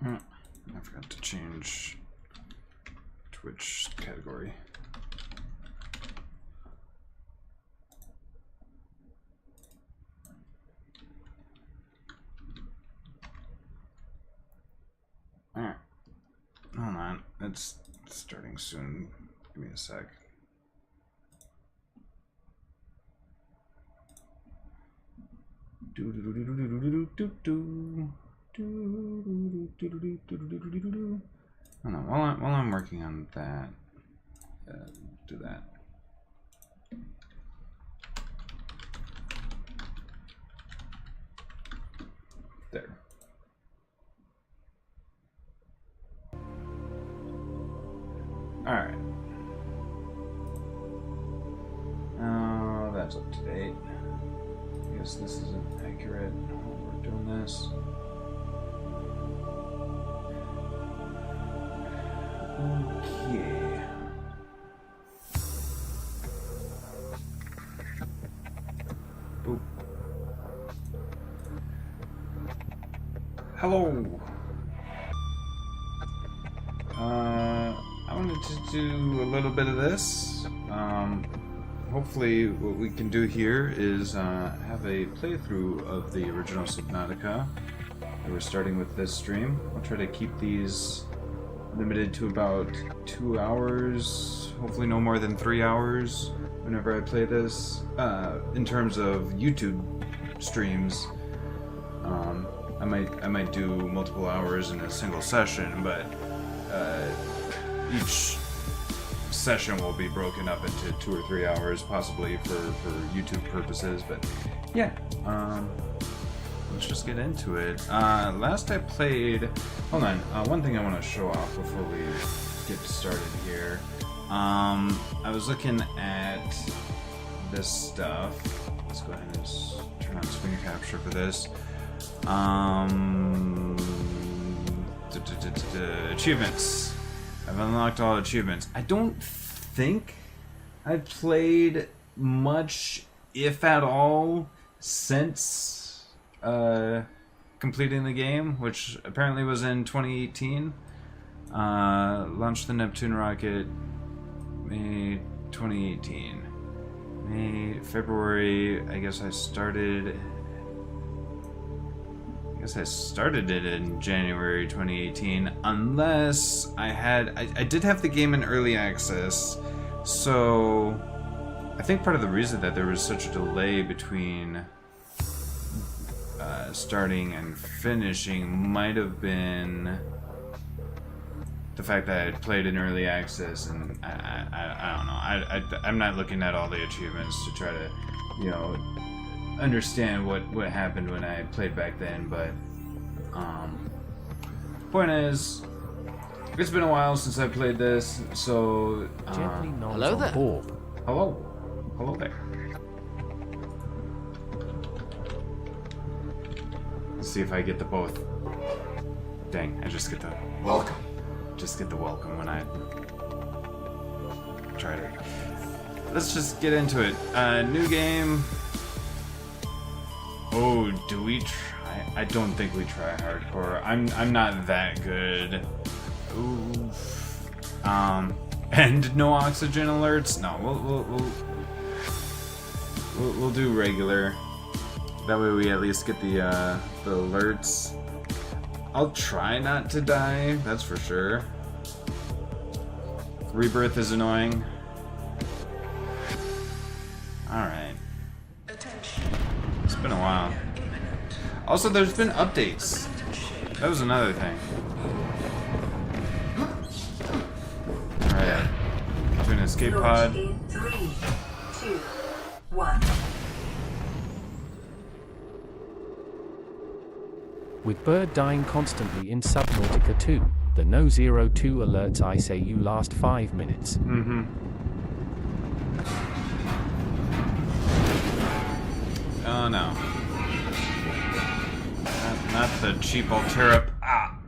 I forgot to change Twitch category. Alright. Hold on. It's starting soon. Give me a sec. Hold on, while I'm working on that, do that. There. All right. That's up to date. I guess this isn't accurate. We're doing this. Okay. Boop. Hello. I wanted to do a little bit of this. Hopefully what we can do here is have a playthrough of the original Subnautica. We're starting with this stream. I'll try to keep these limited to about 2 hours, hopefully no more than 3 hours whenever I play this. In terms of YouTube streams, I might do multiple hours in a single session, but each session will be broken up into 2 or 3 hours, possibly for YouTube purposes. But yeah, let's just get into it. Last I played, hold on, one thing I want to show off before we get started here. I was looking at this stuff. Let's go ahead and just turn on screen capture for this. Achievements. I've unlocked all achievements. I don't think I've played much, if at all, since completing the game, which apparently was in 2018. Launched the Neptune rocket May 2018. February, I guess I started it in January 2018, unless I did have the game in early access, so I think part of the reason that there was such a delay between starting and finishing might have been the fact that I had played in early access, and I don't know. I'm not looking at all the achievements to try to, understand what happened when I played back then, but point is, it's been a while since I played this, so hello there. Hello there. Let's see if I get the both. Dang, I just get the welcome. Just get the welcome when I try to. Let's just get into it. New game. Oh, do we try? I don't think we try hardcore. I'm not that good. Ooh. And no oxygen alerts. No, we'll do regular. That way we at least get the alerts. I'll try not to die. That's for sure. Rebirth is annoying. All right. It's been a while. Also, there's been updates. That was another thing. Alright. To an escape pod. 3, 2, 1. With Bird dying constantly in Subnautica 2, the No 02 alerts I say you last 5 minutes. Oh no. Not the cheap Alterra. Ah!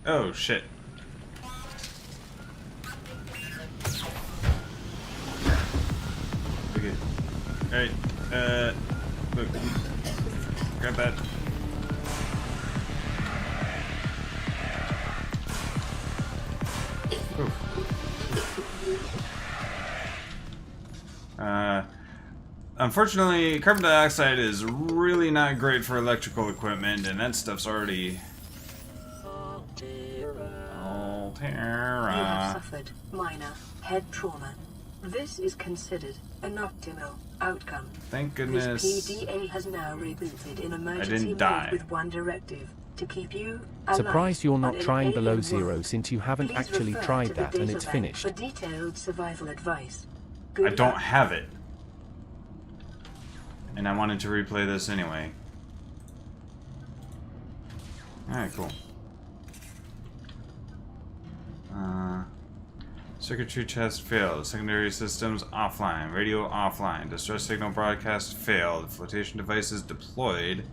Oh shit. Alright, look. Grab that. Unfortunately, carbon dioxide is really not great for electrical equipment, and that stuff's already... Altera. You have suffered minor head trauma. This is considered an optimal outcome. Thank goodness. This PDA has now rebooted in I emergency didn't die. mode with one directive: to keep you alive. Surprised you're on not an trying below alien zero world. since you haven't Please actually refer tried to the that and data it's bank finished. for detailed survival advice. I Good don't luck. have it. And I wanted to replay this anyway. Alright, cool. Circuitry test failed. Secondary systems offline. Radio offline. Distress signal broadcast failed. Flotation devices deployed.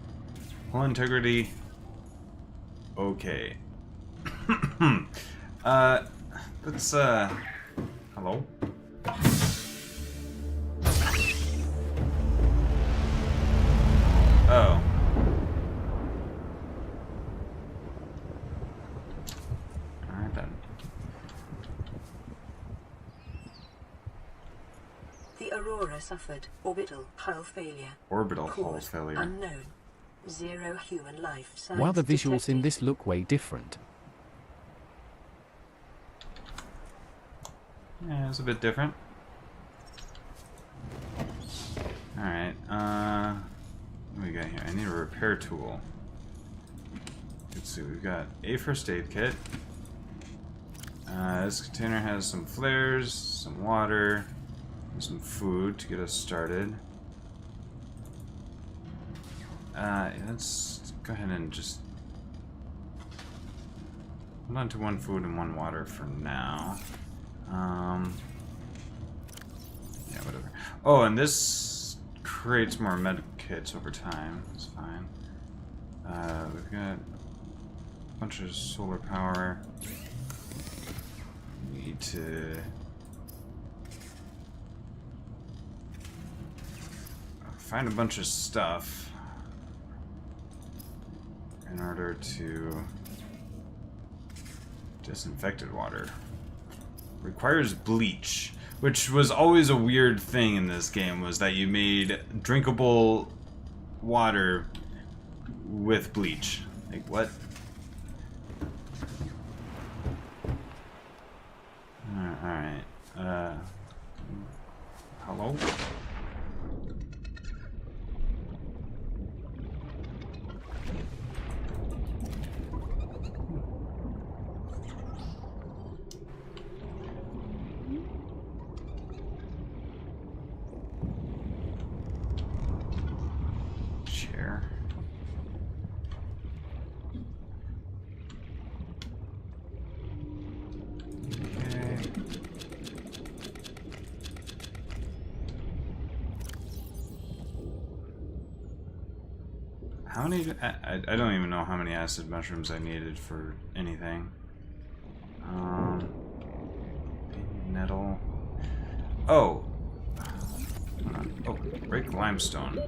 Hull integrity. Okay. Let's, hello? Oh. Alright then. The Aurora suffered orbital hull failure. Orbital hull Cause failure. unknown. Zero human life signs While the visuals detected. in this look way different. Yeah, it's a bit different. Alright, what do we got here? I need a repair tool. Let's see, we've got a first aid kit. This container has some flares, some water, and some food to get us started. Let's go ahead and just hold on to one food and one water for now. Yeah, whatever. Oh, and this creates more med kits over time. That's fine. We've got a bunch of solar power. We need to find a bunch of stuff in order to disinfected water. Requires bleach, which was always a weird thing in this game, was that you made drinkable water with bleach. Like, what? Alright. Hello? Chair. Okay. How many? I don't even know how many acid mushrooms I needed for anything. Nettle. Oh. Hold on. Oh, break limestone.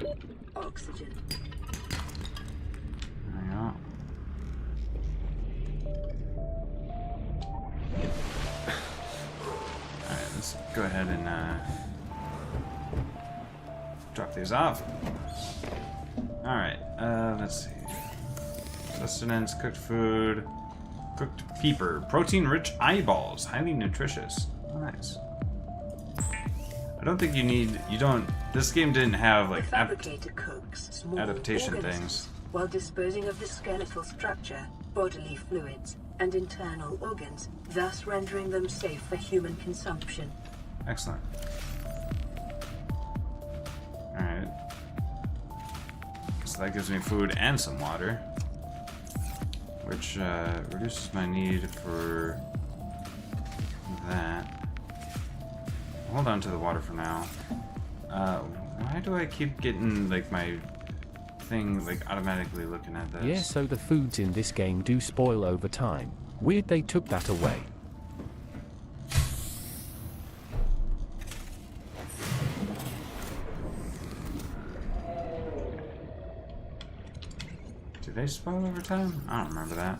Oxygen. There we go. Alright, let's go ahead and drop these off. Alright, let's see. Sustenance, cooked food, cooked peeper, protein-rich eyeballs, highly nutritious. Nice. I don't think this game didn't have like The fabricator cooks small adaptation organisms things. while disposing of the skeletal structure, bodily fluids, and internal organs, thus rendering them safe for human consumption. Excellent. Alright. So that gives me food and some water, which reduces my need for that. Hold on to the water for now. Why do I keep getting like my thing like automatically looking at this? Yeah, so the foods in this game do spoil over time. Weird they took that away. Did they spoil over time? I don't remember that.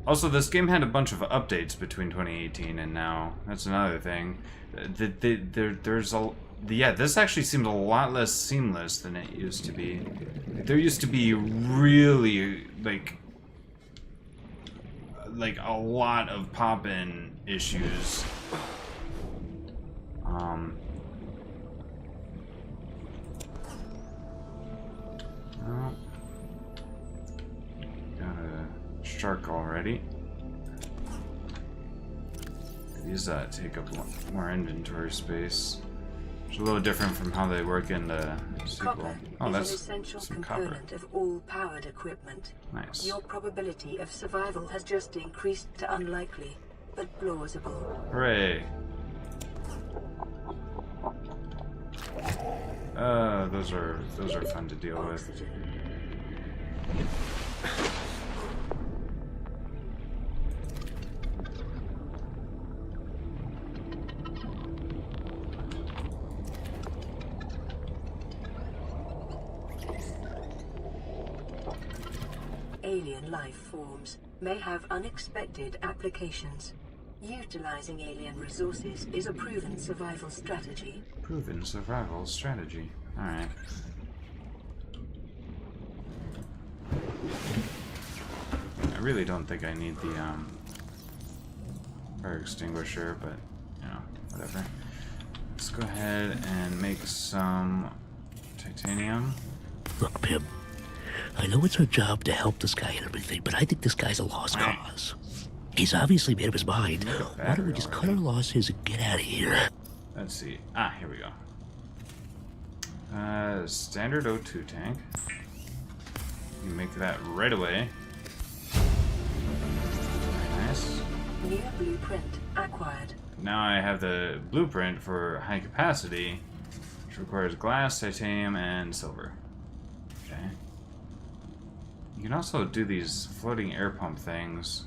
Also, this game had a bunch of updates between 2018 and now. That's another thing. There's a... Yeah, this actually seemed a lot less seamless than it used to be. There used to be really, like a lot of pop-in issues. Well, got a shark already. These take up more inventory space. It's a little different from how they work in the sequel. Copper Oh, is that's an essential some copper. component of all powered equipment. Nice. Your probability of survival has just increased to unlikely, but plausible. Hooray. Those are fun to deal with. Oxygen. Alien life forms may have unexpected applications. Utilizing alien resources is a proven survival strategy. Proven survival strategy. Alright. I really don't think I need the fire extinguisher, but you know, whatever. Let's go ahead and make some titanium. Look, Pim, I know it's our job to help this guy and everything, but I think this guy's a lost cause. He's obviously made up his mind. Why don't we just cut our losses and get out of here? Let's see. Ah, here we go. Standard O2 tank. You can make that right away. Very nice. New blueprint acquired. Now I have the blueprint for high capacity, which requires glass, titanium, and silver. Okay. You can also do these floating air pump things.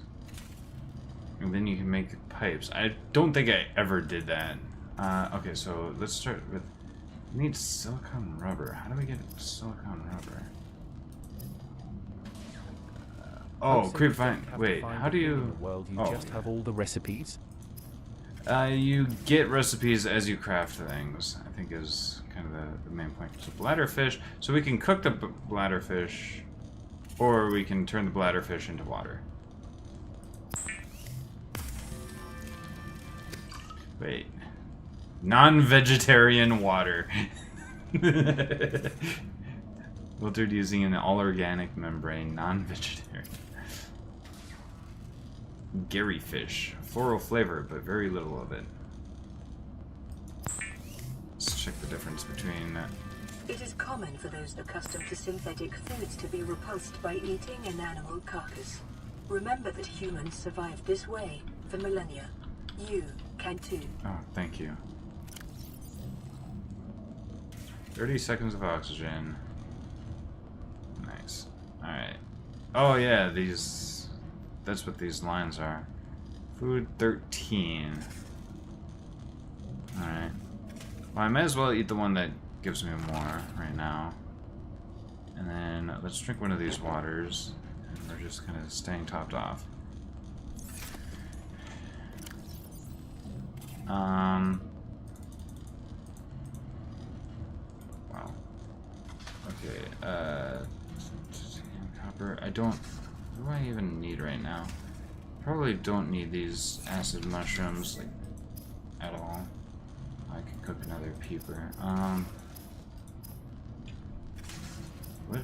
And then you can make pipes. I don't think I ever did that. Okay, so let's start with... We need silicone rubber. How do we get silicone rubber? Oh, creep vine. Wait, how do you... In the world, you just have all the recipes? You get recipes as you craft things, I think is kind of the main point. So bladderfish, so we can cook the bladderfish, or we can turn the bladderfish into water. Wait. Non-vegetarian water. Filtered using an all-organic membrane, non-vegetarian. Gary fish. Floral flavor, but very little of it. Let's check the difference between... It is common for those accustomed to synthetic foods to be repulsed by eating an animal carcass. Remember that humans survived this way for millennia. You can too. Oh, thank you. 30 seconds of oxygen. Nice. Alright. Oh yeah, these... That's what these lines are. Food 13. Alright. Well, I might as well eat the one that gives me more right now. And then let's drink one of these waters. And we're just kind of staying topped off. Wow. Okay, copper. I don't... What do I even need right now? Probably don't need these acid mushrooms, like, at all. I could cook another peeper. What?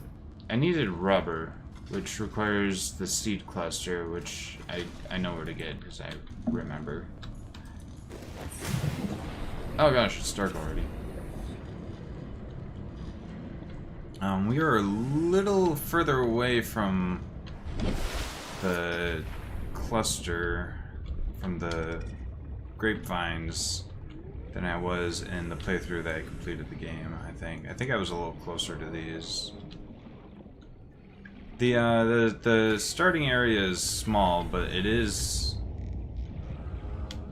I needed rubber, which requires the seed cluster, which I know where to get, because I remember. Oh gosh, it's dark already. We are a little further away from the cluster, from the grapevines, than I was in the playthrough that I completed the game, I think. I think I was a little closer to these. The starting area is small, but it is...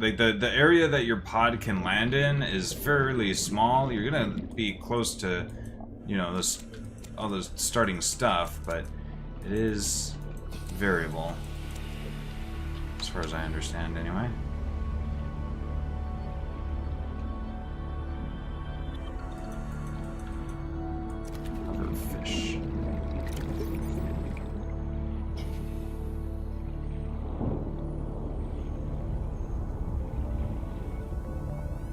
Like, the area that your pod can land in is fairly small. You're gonna be close to you know, all the starting stuff, but it is variable, as far as I understand, anyway. A little fish.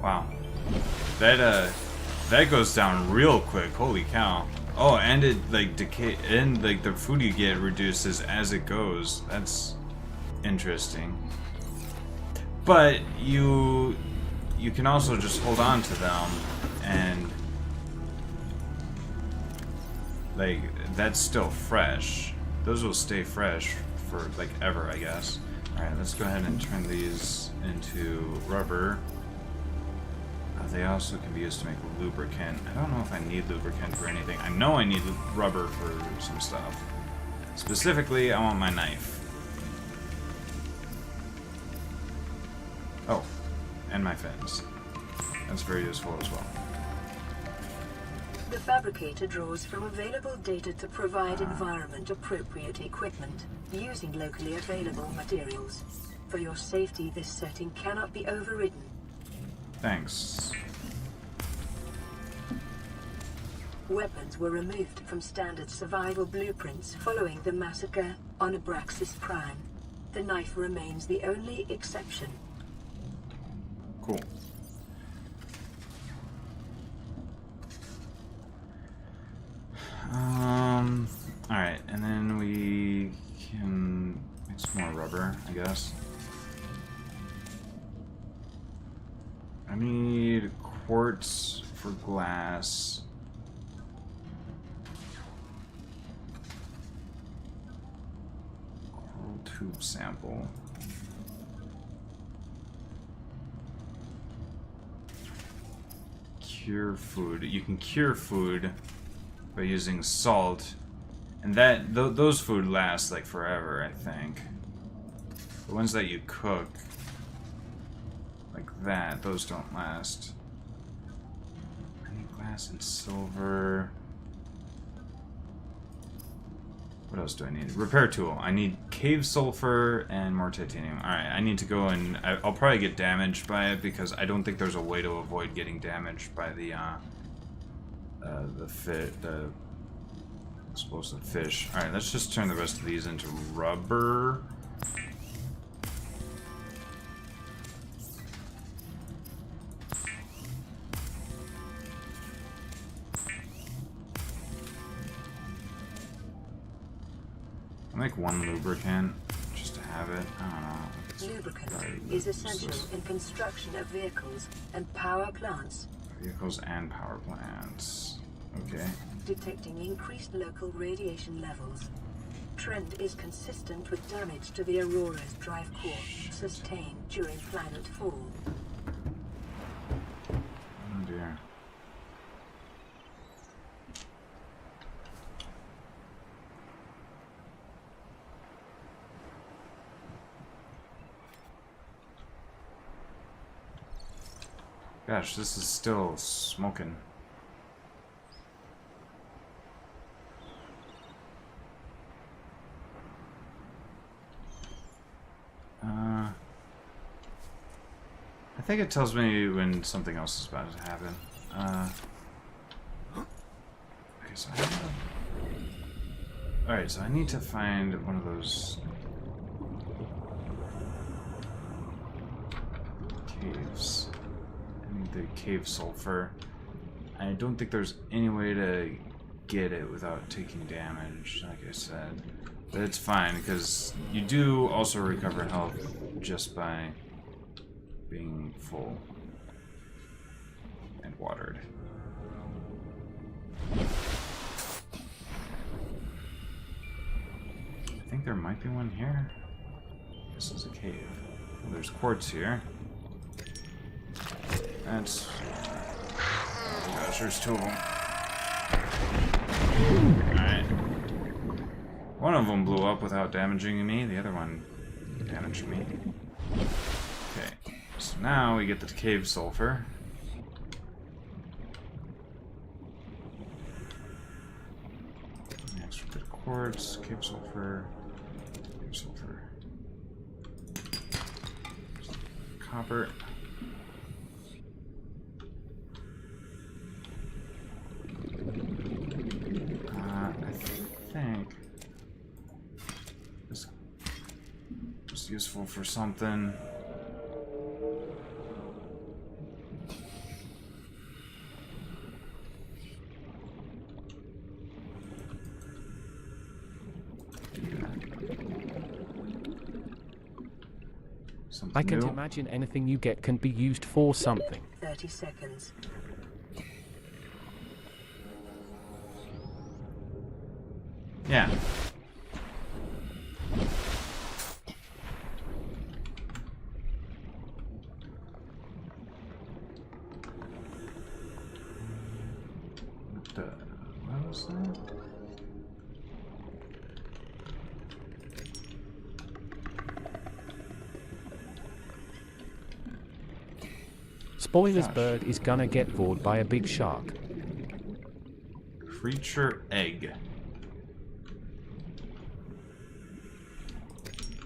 Wow, that goes down real quick. Holy cow! Oh, and it like decay, and like the food you get reduces as it goes. That's interesting. But you can also just hold on to them, and like that's still fresh. Those will stay fresh for like ever, I guess. All right, let's go ahead and turn these into rubber. They also can be used to make lubricant. I don't know if I need lubricant for anything. I know I need rubber for some stuff. Specifically, I want my knife. Oh, and my fins. That's very useful as well. The fabricator draws from available data to provide environment-appropriate equipment using locally available materials. For your safety, this setting cannot be overridden. Thanks. Weapons were removed from standard survival blueprints following the massacre on Abraxas Prime. The knife remains the only exception. Cool. Alright, and then we can make some more rubber, I guess. I need quartz for glass. Coral tube sample. Cure food. You can cure food by using salt, and those food last like forever, I think. The ones that you cook like that, those don't last. I need glass and silver. What else do I need? Repair tool. I need cave sulfur and more titanium. Alright, I need to go and I'll probably get damaged by it because I don't think there's a way to avoid getting damaged by the explosive fish. Alright, let's just turn the rest of these into rubber. I'll make one lubricant just to have it. I don't know. Lubricant is essential in construction of vehicles and power plants. Vehicles and power plants. Okay. Detecting increased local radiation levels. Trend is consistent with damage to the Aurora's drive core sustained during planet fall. Oh dear. Gosh, this is still smoking. I think it tells me when something else is about to happen. Okay, so I have... Alright, so I need to find one of those caves. I need the cave sulfur. I don't think there's any way to get it without taking damage, like I said. But it's fine, because you do also recover health just by being full and watered. I think there might be one here. This is a cave. Well, there's quartz here. That's... oh gosh, there's two of them. Alright. One of them blew up without damaging me, the other one damaged me. Okay, so now we get the cave sulfur. quartz, cave sulfur, copper. I think this is useful for something. I can't New. imagine anything you get can be used for something. 30 seconds. Yeah. What was that? Spoiler's Gosh. bird is gonna get bored by a big shark. Creature egg.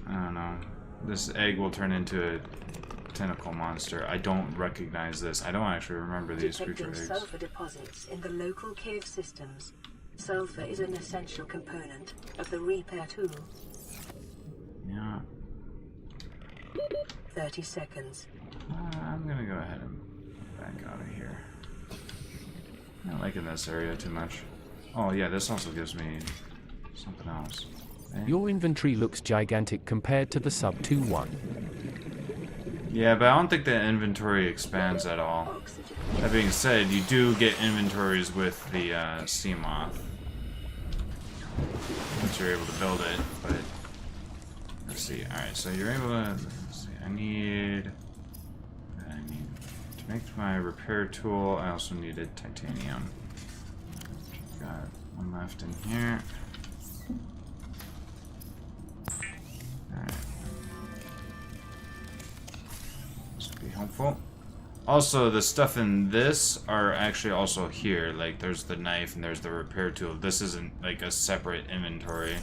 I don't know. This egg will turn into a tentacle monster. I don't recognize this. I don't actually remember these creature Detecting eggs. sulfur deposits in the local cave systems. Sulfur is an essential component of the repair tool. Yeah. 30 seconds. I'm gonna go ahead and back out of here. I'm not liking this area too much. Oh yeah, this also gives me something else. Okay. Your inventory looks gigantic compared to the Sub 2-1. Yeah, but I don't think the inventory expands at all. Oxygen. That being said, you do get inventories with the sea moth. Once you're able to build it, but let's see. Alright, so you're able to, let's see, I need to make my repair tool. I also needed titanium. Got one left in here. Alright. This would be helpful. Also, the stuff in this are actually also here. Like, there's the knife and there's the repair tool. This isn't like a separate inventory.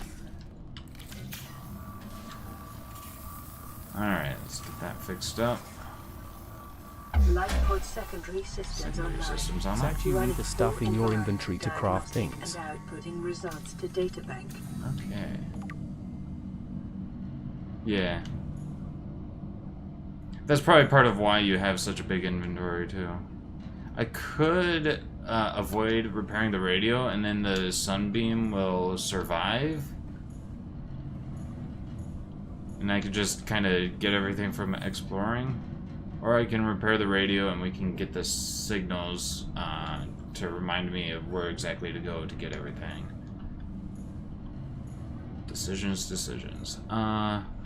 Alright, let's get that fixed up. Life pod secondary systems Secondary online. systems It's online. actually you need the stuff in your inventory to craft things. And outputting results to databank. Okay. Yeah. That's probably part of why you have such a big inventory, too. I could avoid repairing the radio, and then the sunbeam will survive. And I could just kind of get everything from exploring. Or I can repair the radio, and we can get the signals to remind me of where exactly to go to get everything. Decisions.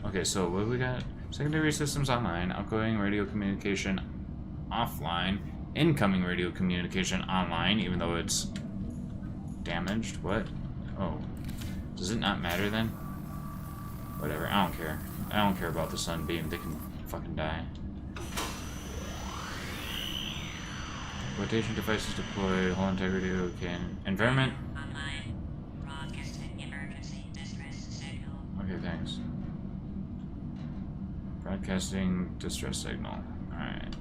Okay, so what do we got? Secondary systems online, outgoing radio communication offline, incoming radio communication online, even though it's damaged. What? Oh. Does it not matter then? Whatever, I don't care. I don't care about the sunbeam, they can fucking die. Flotation devices deployed, hull integrity, okay. Environment? Online. Broadcasting emergency distress signal. Okay, thanks. Broadcasting distress signal. Alright.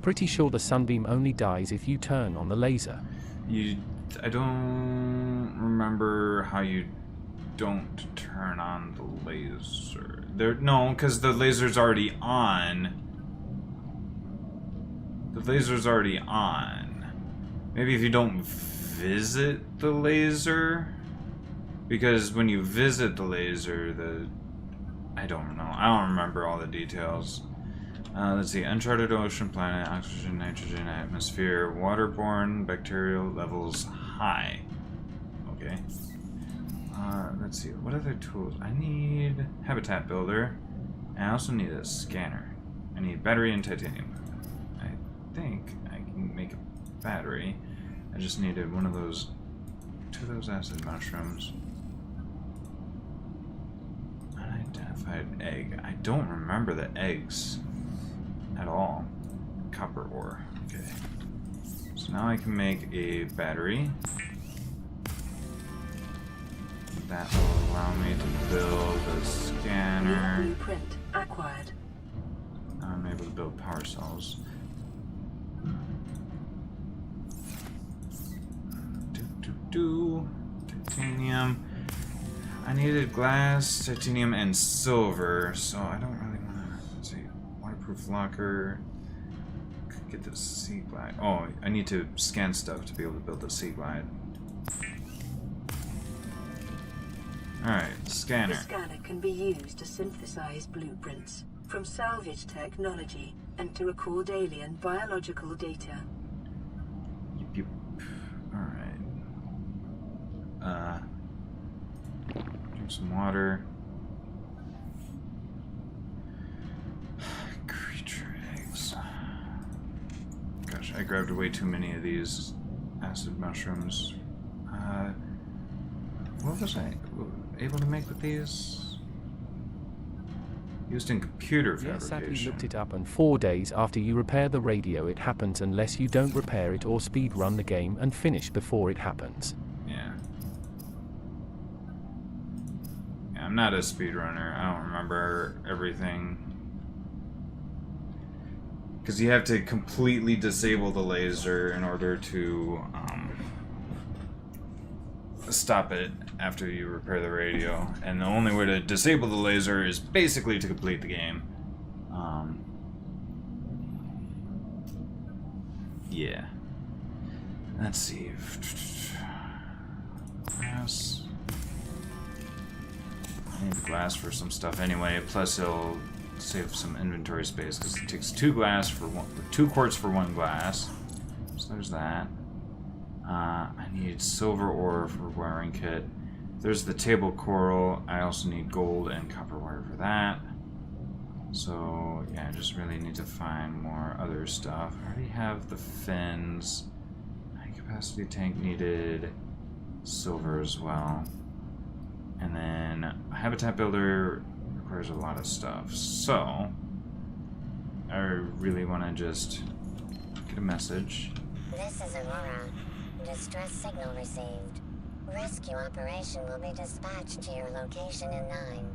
Pretty sure the sunbeam only dies if you turn on the laser. I don't remember how you don't turn on the laser. No, because the laser's already on. The laser's already on. Maybe if you don't visit the laser? Because when you visit the laser, I don't know. I don't remember all the details. Let's see. Uncharted ocean planet, oxygen, nitrogen, atmosphere, waterborne, bacterial levels high. Okay. Let's see. What other tools? I need habitat builder. And I also need a scanner. I need battery and titanium. I think I can make a battery. I just needed one of those, 2 of those acid mushrooms. Unidentified egg. I don't remember the eggs at all. Copper ore. Okay. So now I can make a battery. That will allow me to build a New scanner. blueprint acquired. I'm able to build power cells. Titanium. I needed glass, titanium, and silver, so I don't really want to. Let's see. Waterproof locker. Could get the sea glide. Oh, I need to scan stuff to be able to build the sea glide. Alright, The scanner. scanner can be used to synthesize blueprints from salvage technology and to record alien biological data. Yep, yep. Alright. Drink some water. Creature eggs. Gosh, I grabbed way too many of these acid mushrooms. What was I able to make with these? Used in computer Yes, sadly fabrication. looked it up, and 4 days after you repair the radio it happens unless you don't repair it or speed run the game and finish before it happens. Yeah. Yeah, I'm not a speedrunner. I don't remember everything. Because you have to completely disable the laser in order to stop it after you repair the radio. And the only way to disable the laser is basically to complete the game. Yeah. Let's see. Glass. I need glass for some stuff anyway. Plus, it'll save some inventory space because it takes 2 quarts for 1 glass. So there's that. I need silver ore for wiring kit. There's the table coral. I also need gold and copper wire for that. So yeah, I just really need to find more other stuff. I already have the fins. High capacity tank needed silver as well. And then a habitat builder requires a lot of stuff. So I really want to just get a message. This is Aurora. Distress signal received. Rescue operation will be dispatched to your location in 9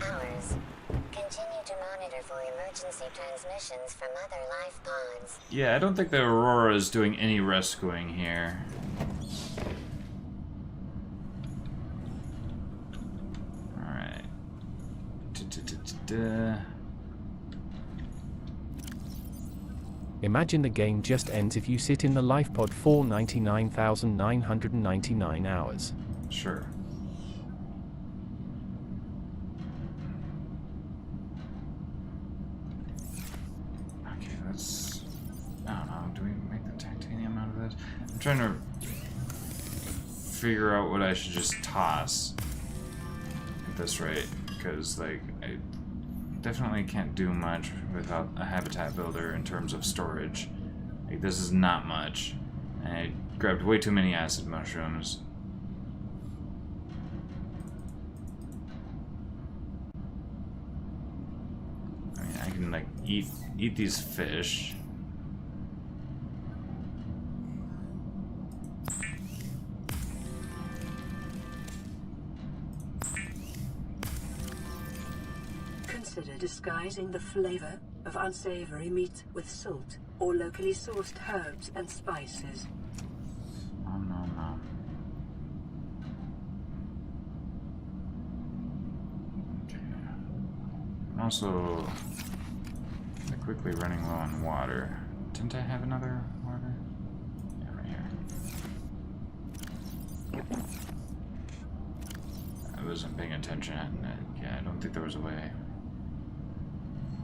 hours. Continue to monitor for emergency transmissions from other life pods. Yeah, I don't think the Aurora is doing any rescuing here. Alright. Imagine the game just ends if you sit in the life pod for 99,999 hours. Sure. Okay, let's... I don't know, do we make the titanium out of this? I'm trying to figure out what I should just toss at this rate, because, like, I definitely can't do much without a habitat builder in terms of storage. Like, this is not much. And I grabbed way too many acid mushrooms. I mean, I can, like, eat these fish. Consider disguising the flavor of unsavory meat with salt or locally sourced herbs and spices. Nom nom nom. Okay. I'm also quickly running low on water. Didn't I have another water? Yeah, right here. I wasn't paying attention. Yeah, I don't think there was a way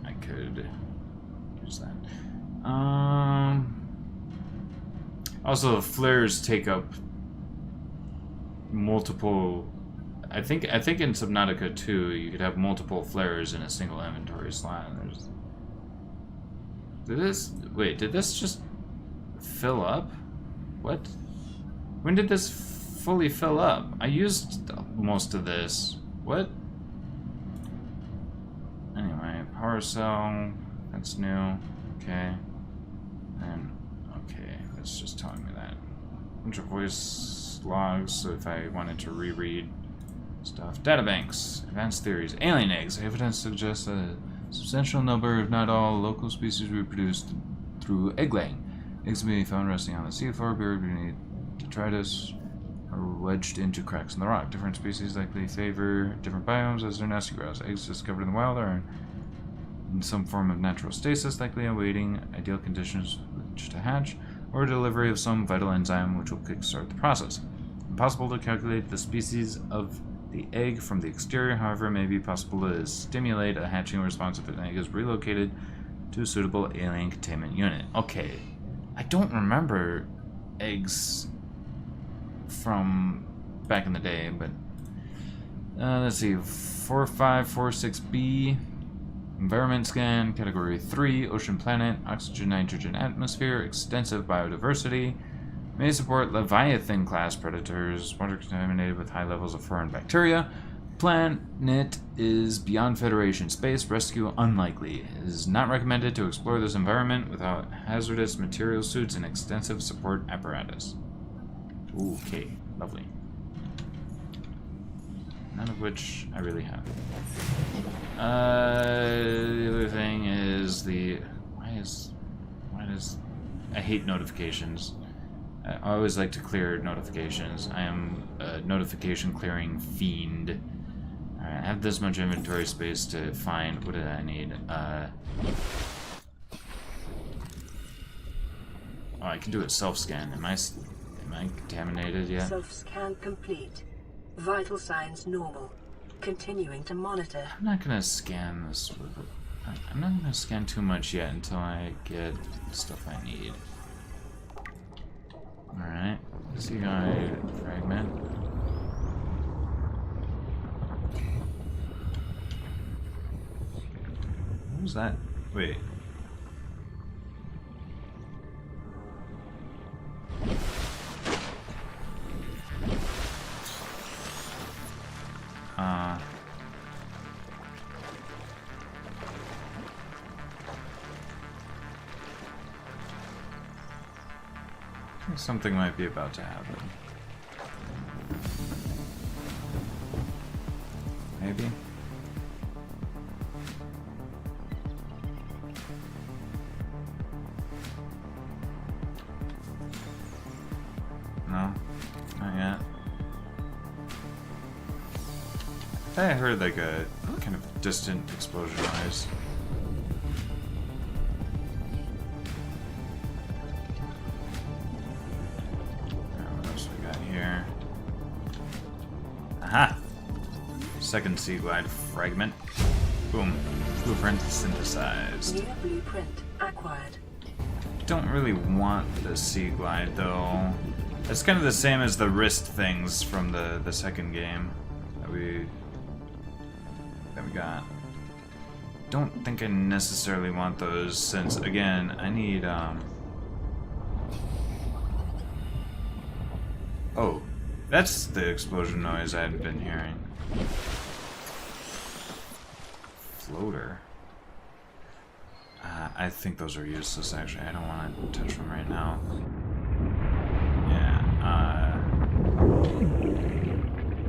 I could use that. Also, flares take up multiple. I think in Subnautica 2 you could have multiple flares in a single inventory slot. Did this just fill up? What? When did this fully fill up? I used most of this. What? Anyway, power cell. That's new. Okay. And okay, that's just telling me that. bunch of voice logs, so if I wanted to reread stuff. Databanks, advanced theories, alien eggs. Evidence suggests a substantial number, if not all, local species reproduced through egg laying. Eggs may be found resting on the seafloor, buried beneath detritus, or wedged into cracks in the rock. Different species likely favor different biomes as their nesting grounds. Eggs discovered in the wild are in some form of natural stasis, likely awaiting ideal conditions which to hatch, or delivery of some vital enzyme which will kickstart the process. Impossible to calculate the species of the egg from the exterior, however, it may be possible to stimulate a hatching response if an egg is relocated to a suitable alien containment unit. Okay, I don't remember eggs from back in the day, but let's see, 4546B, environment scan, category 3, ocean planet, oxygen, nitrogen atmosphere, extensive biodiversity, may support Leviathan class predators, water contaminated with high levels of foreign bacteria. Planet is beyond Federation space, rescue unlikely. It is not recommended to explore this environment without hazardous material suits and extensive support apparatus. Okay, lovely. None of which I really have. The other thing is why does I hate notifications. I always like to clear notifications. I am a notification clearing fiend. Alright, I have this much inventory space to find. What did I need? Oh, I can do it self-scan. Am I contaminated yet? Self-scan complete. Vital signs normal. Continuing to monitor. I'm not gonna scan this with it. I'm not gonna scan too much yet until I get stuff I need. Alright, sea guide fragment. What was that? Wait. Something might be about to happen. Maybe? No? Not yet. I heard like a kind of distant explosion noise. Aha! Second sea glide fragment. Boom. Blueprint synthesized. New blueprint acquired. Don't really want the sea glide though. It's kind of the same as the wrist things from the second game that we got. Don't think I necessarily want those since again I need oh. That's the explosion noise I hadn't been hearing. Floater. I think those are useless, actually. I don't want to touch them right now. Yeah,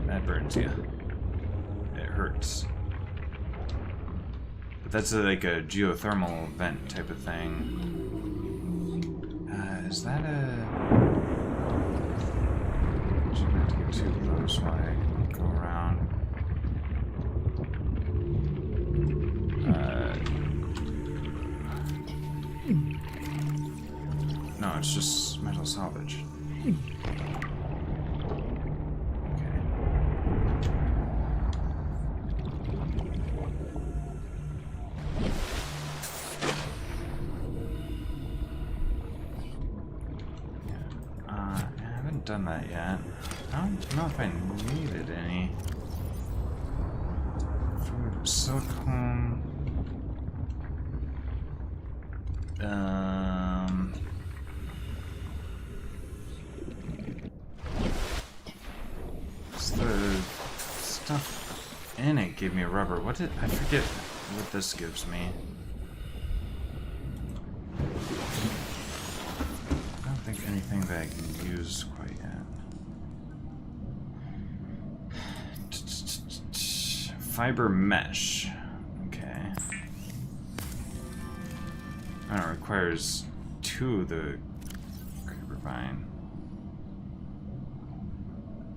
that burns you. It hurts. But that's like a geothermal vent type of thing. Is that a... Not to get too close while I go around. No, it's just metal salvage. Okay. I haven't done that yet. I don't know if I needed any. Food, silicone. It's the stuff in it gave me a rubber. What did I forget what this gives me? I don't think anything that I can use quite yet. Fiber mesh. Okay. Oh, it requires 2 of the creeper vine.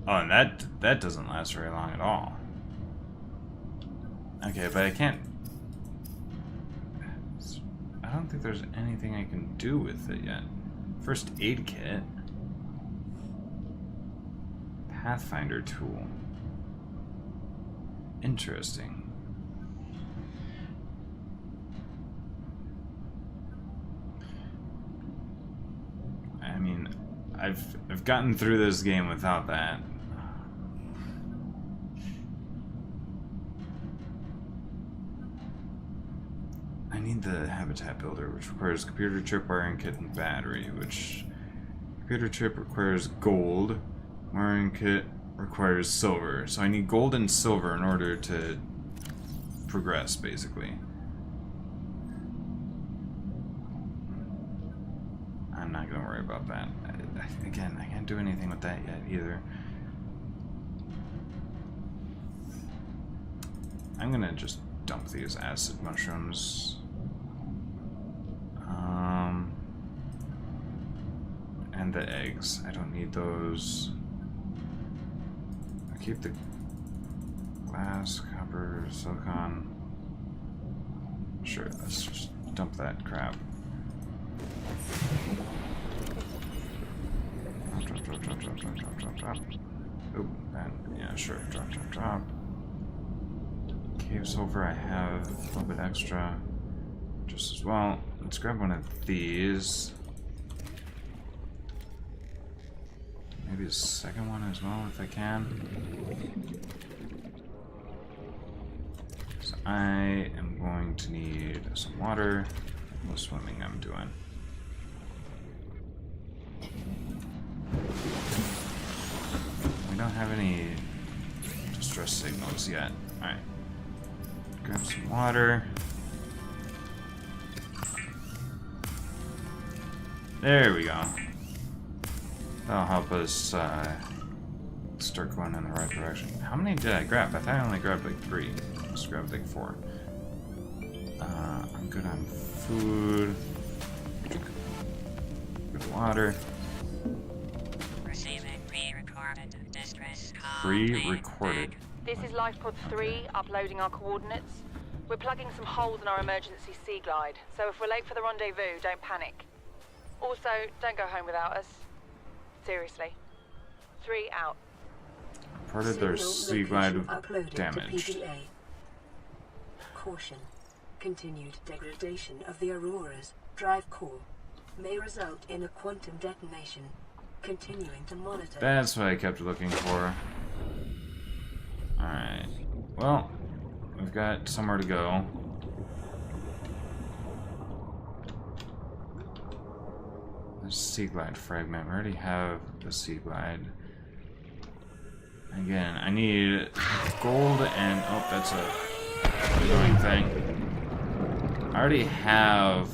Oh, and that doesn't last very long at all. Okay, but I can't... I don't think there's anything I can do with it yet. First aid kit. Pathfinder tool. Interesting. I mean, I've gotten through this game without that. I need the habitat builder, which requires computer chip, wiring kit, and battery, which computer chip requires gold, wiring kit requires silver. So I need gold and silver in order to progress, basically. I'm not gonna worry about that. Again, I can't do anything with that yet either. I'm gonna just dump these acid mushrooms. And the eggs. I don't need those. I'll keep the glass, copper, silicon. Sure, let's just dump that crap. Drop. Oh, and yeah, sure. Drop. Cave silver, I have a little bit extra. Just as well. Let's grab one of these. Maybe a second one as well, if I can. So I am going to need some water. No swimming I'm doing. We don't have any distress signals yet. Alright. Grab some water. There we go. That'll help us start going in the right direction. How many did I grab? I thought I only grabbed like 3. Let's grab like 4. I'm good on food. Good water. Receiving pre-recorded distress call. Pre-recorded. This is Lifepod 3, uploading our coordinates. We're plugging some holes in our emergency sea glide, so if we're late for the rendezvous, don't panic. Also, don't go home without us. Seriously. 3 out. Reported their sea glide uploaded damaged. to PDA. Caution. Continued degradation of the Aurora's drive core may result in a quantum detonation. Continuing to monitor. That's what I kept looking for. Alright. Well, we've got somewhere to go. The sea glide fragment. We already have the sea glide. Again, I need gold and... oh, that's a annoying thing. I already have...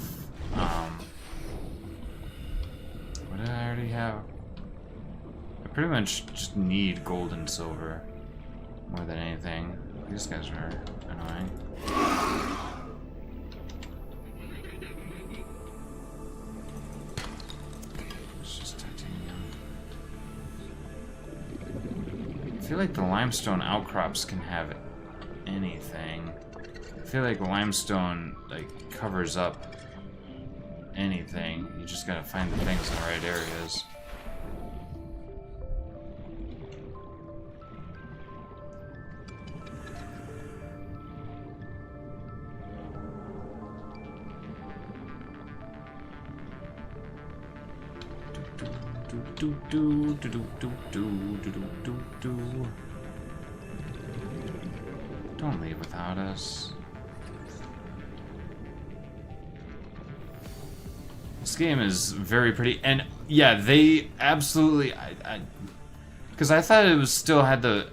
what did I already have? I pretty much just need gold and silver. More than anything. These guys are annoying. It's just titanium. I feel like the limestone outcrops can have anything. I feel like limestone like covers up anything. You just gotta find the things in the right areas. Don't leave without us. This game is very pretty, and yeah, they absolutely. Because I thought it was still had the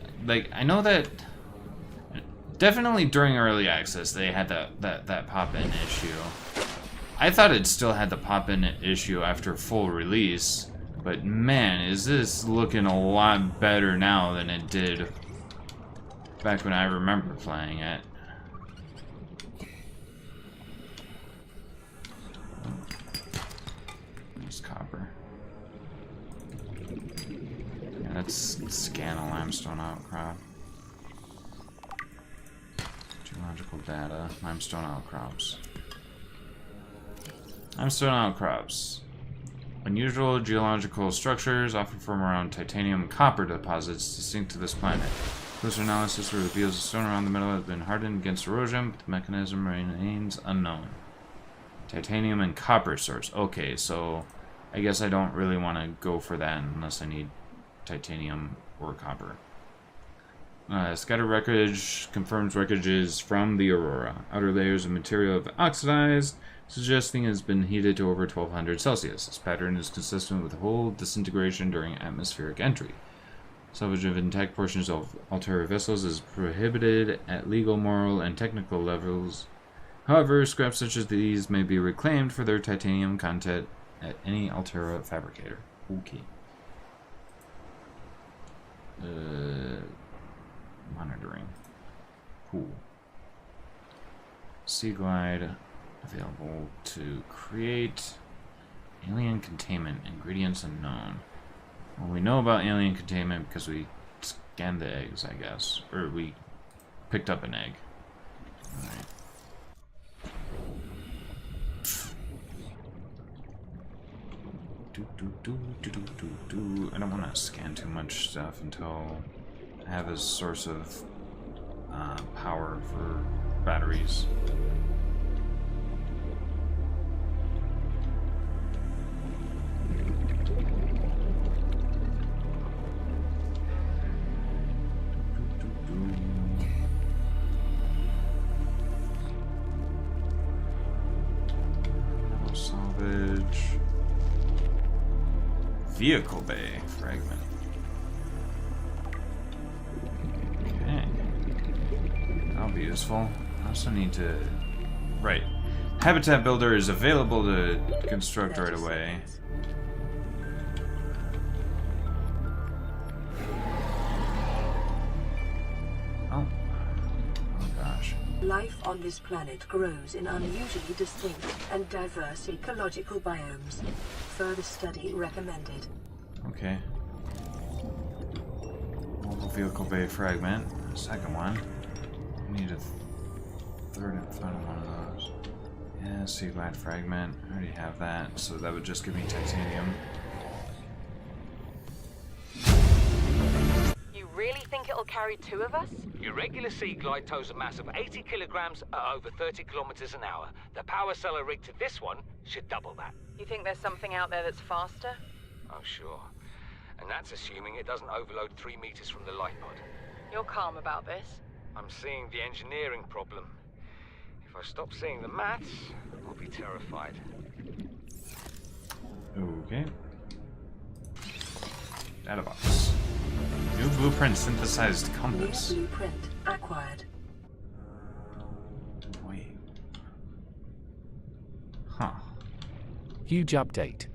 I know that definitely during early access they had that pop-in issue. I thought it still had the pop-in issue after full release, But man, is this looking a lot better now than it did back when I remember playing it. There's copper. Yeah, let's scan a limestone outcrop. Geological data. Limestone outcrops. Limestone outcrops. Unusual geological structures often form around titanium and copper deposits distinct to this planet. Closer analysis reveals the stone around the middle has been hardened against erosion, but the mechanism remains unknown. Titanium and copper source. Okay, so I guess I don't really want to go for that unless I need titanium or copper. Scattered wreckage confirms wreckages from the aurora. Outer layers of material have oxidized, suggesting it has been heated to over 1200 Celsius. This pattern is consistent with whole disintegration during atmospheric entry. Salvage of intact portions of Altera vessels is prohibited at legal, moral, and technical levels. However, scraps such as these may be reclaimed for their titanium content at any Altera fabricator. Okay. Monitoring. Cool. Sea glide available to create alien containment. Ingredients unknown. Well, we know about alien containment because we scanned the eggs, I guess. Or we picked up an egg. Alright. I don't want to scan too much stuff until I have a source of power for batteries. Salvage. Vehicle bay fragment. Okay. That'll be useful. I also need to... Right. Habitat builder is available to construct right away. Oh. Oh gosh. Life on this planet grows in unusually distinct and diverse ecological biomes. Further study recommended. Okay. Mobile vehicle bay fragment. Second one. I need a third and final one of those. Yeah, sea glide fragment. I already have that, so that would just give me titanium. You really think it'll carry two of us? Your regular sea glide tows a mass of 80 kilograms at over 30 kilometers an hour. The power cellar rigged to this one should double that. You think there's something out there that's faster? Oh, sure. And that's assuming it doesn't overload 3 meters from the light pod. You're calm about this. I'm seeing the engineering problem. If I stop seeing the maths, I'll be terrified. Okay. Data box. New blueprint synthesized compass. New blueprint acquired. Wait. Huh. Huge update.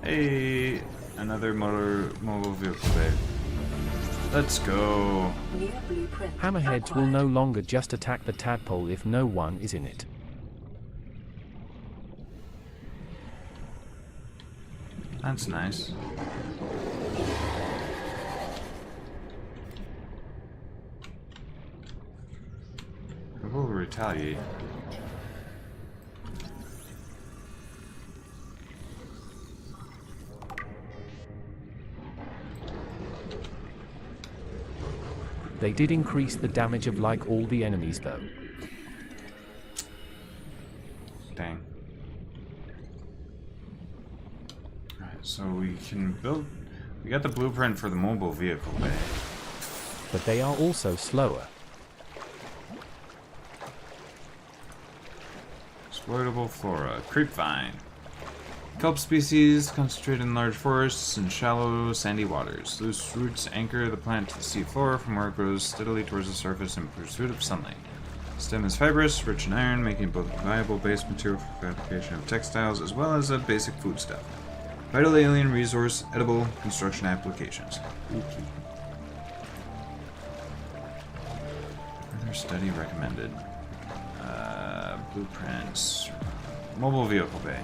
Hey, another mobile vehicle bay. Let's go. New blueprint Hammerheads will acquired. no longer just attack the tadpole if no one is in it. That's nice. I will retaliate. They did increase the damage of like all the enemies though. Dang. Alright, so we can build... We got the blueprint for the mobile vehicle bay. But they are also slower. Exploitable flora. Creepvine. Kelp species concentrate in large forests and shallow, sandy waters. Loose roots anchor the plant to the sea floor from where it grows steadily towards the surface in pursuit of sunlight. The stem is fibrous, rich in iron, making it both a viable base material for fabrication of textiles as well as a basic foodstuff. Vital alien resource, edible, construction applications. Okay. Further study recommended. Blueprints. Mobile vehicle bay.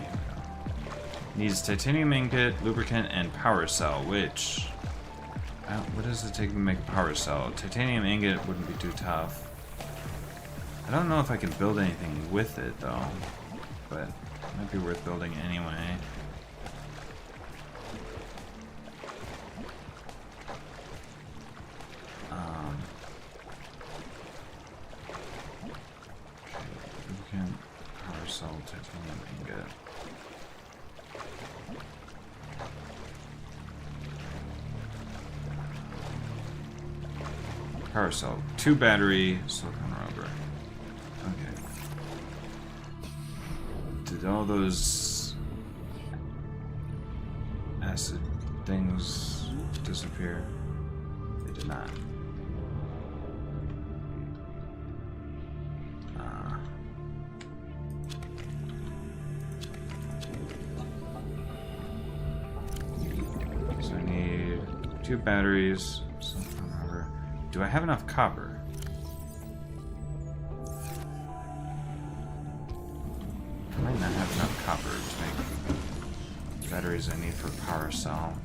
Needs titanium ingot, lubricant, and power cell, which... what does it take to make a power cell? Titanium ingot wouldn't be too tough. I don't know if I can build anything with it, though. But it might be worth building anyway. Lubricant, power cell, titanium ingot. Power cell, 2 battery, silicone rubber. Okay. Did all those acid things disappear? They did not. So I need 2 batteries. Do I have enough copper? I might not have enough copper to make the batteries I need for a power cell.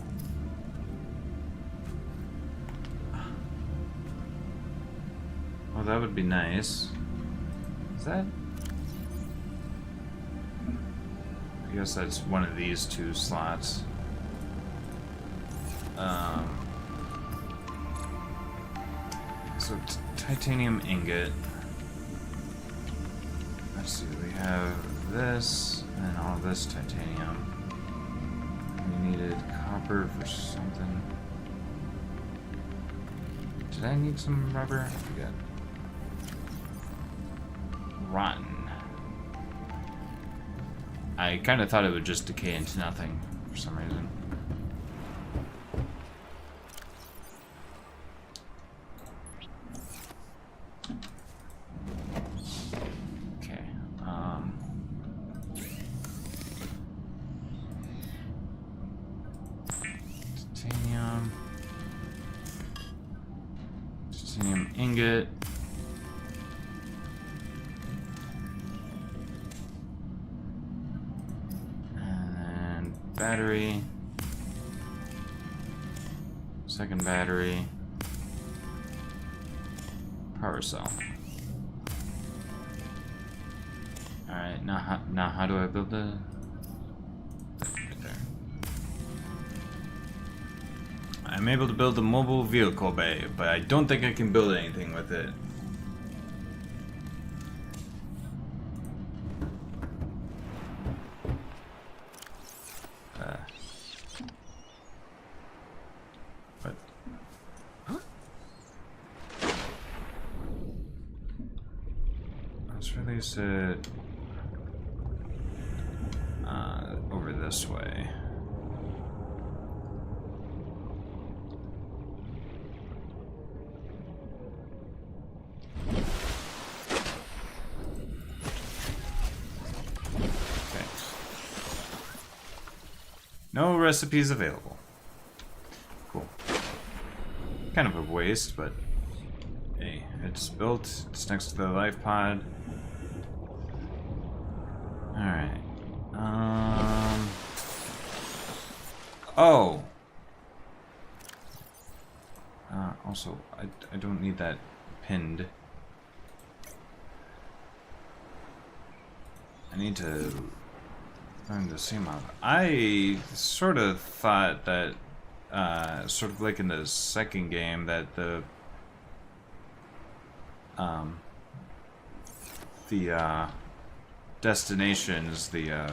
Well, that would be nice. Is that? I guess that's one of these 2 slots. So titanium ingot. Let's see, we have this and all this titanium. We needed copper for something. Did I need some rubber? I forget. Rotten. I kind of thought it would just decay into nothing for some reason. Titanium ingot. And then battery. Second battery. Power cell. Alright, now how do I build the... Right there. I'm able to build a mobile vehicle bay, but I don't think I can build anything with it. What? Let's release it over this way. No recipes available. Cool. Kind of a waste, but hey, it's built. It's next to the life pod. Alright. Oh! Also, I don't need that pinned. I need to learn the same amount. I sort of thought that, sort of like in the second game, that the destinations, the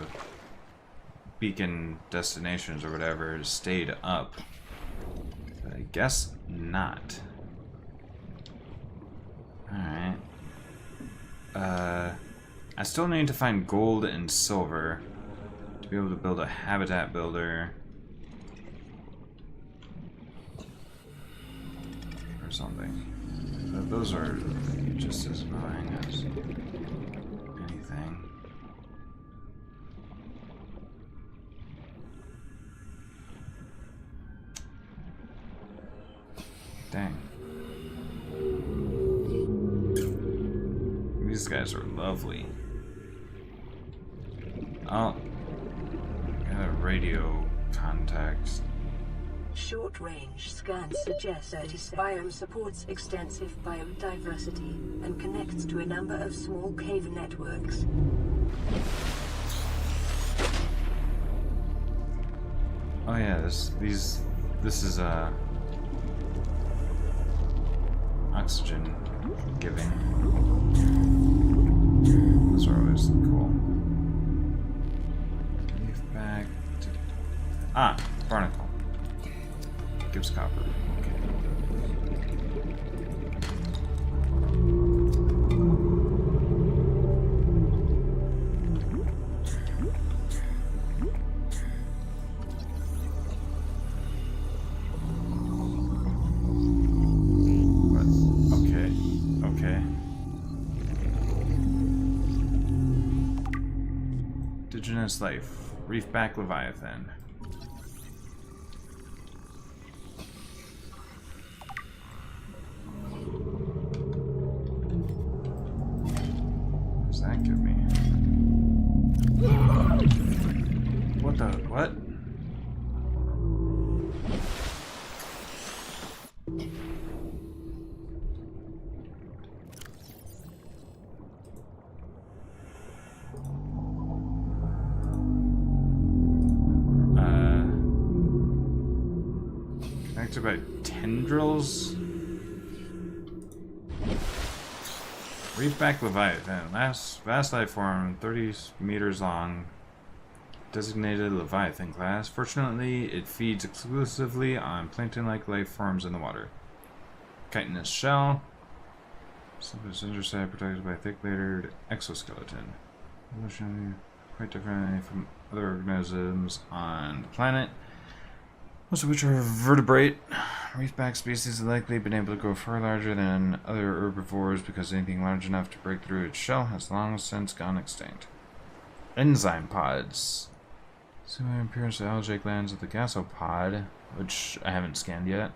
beacon destinations or whatever, stayed up. But I guess not. Alright. I still need to find gold and silver to be able to build a habitat builder or something. But those are just as annoying as anything. Dang. These guys are lovely. Oh, got a radio contact. Short-range scans suggest that this biome supports extensive biodiversity and connects to a number of small cave networks. Oh yeah, this is oxygen giving. Those are always cool. Leaf back to barnacle. Gives copper. Okay. What? Okay. Okay. Indigenous life. Reefback Leviathan. That give me? What the what? Connected by tendrils? Reefback Leviathan, vast life form, 30 meters long, designated Leviathan class. Fortunately, it feeds exclusively on plankton-like life forms in the water. Chitinous shell, surface underside protected by thick layered exoskeleton. Evolutionarily quite different from other organisms on the planet, most of which are vertebrate. Reefback species have likely been able to grow far larger than other herbivores because anything large enough to break through its shell has long since gone extinct. Enzyme pods. Similar appearance to algae glands of the gasopod, which I haven't scanned yet.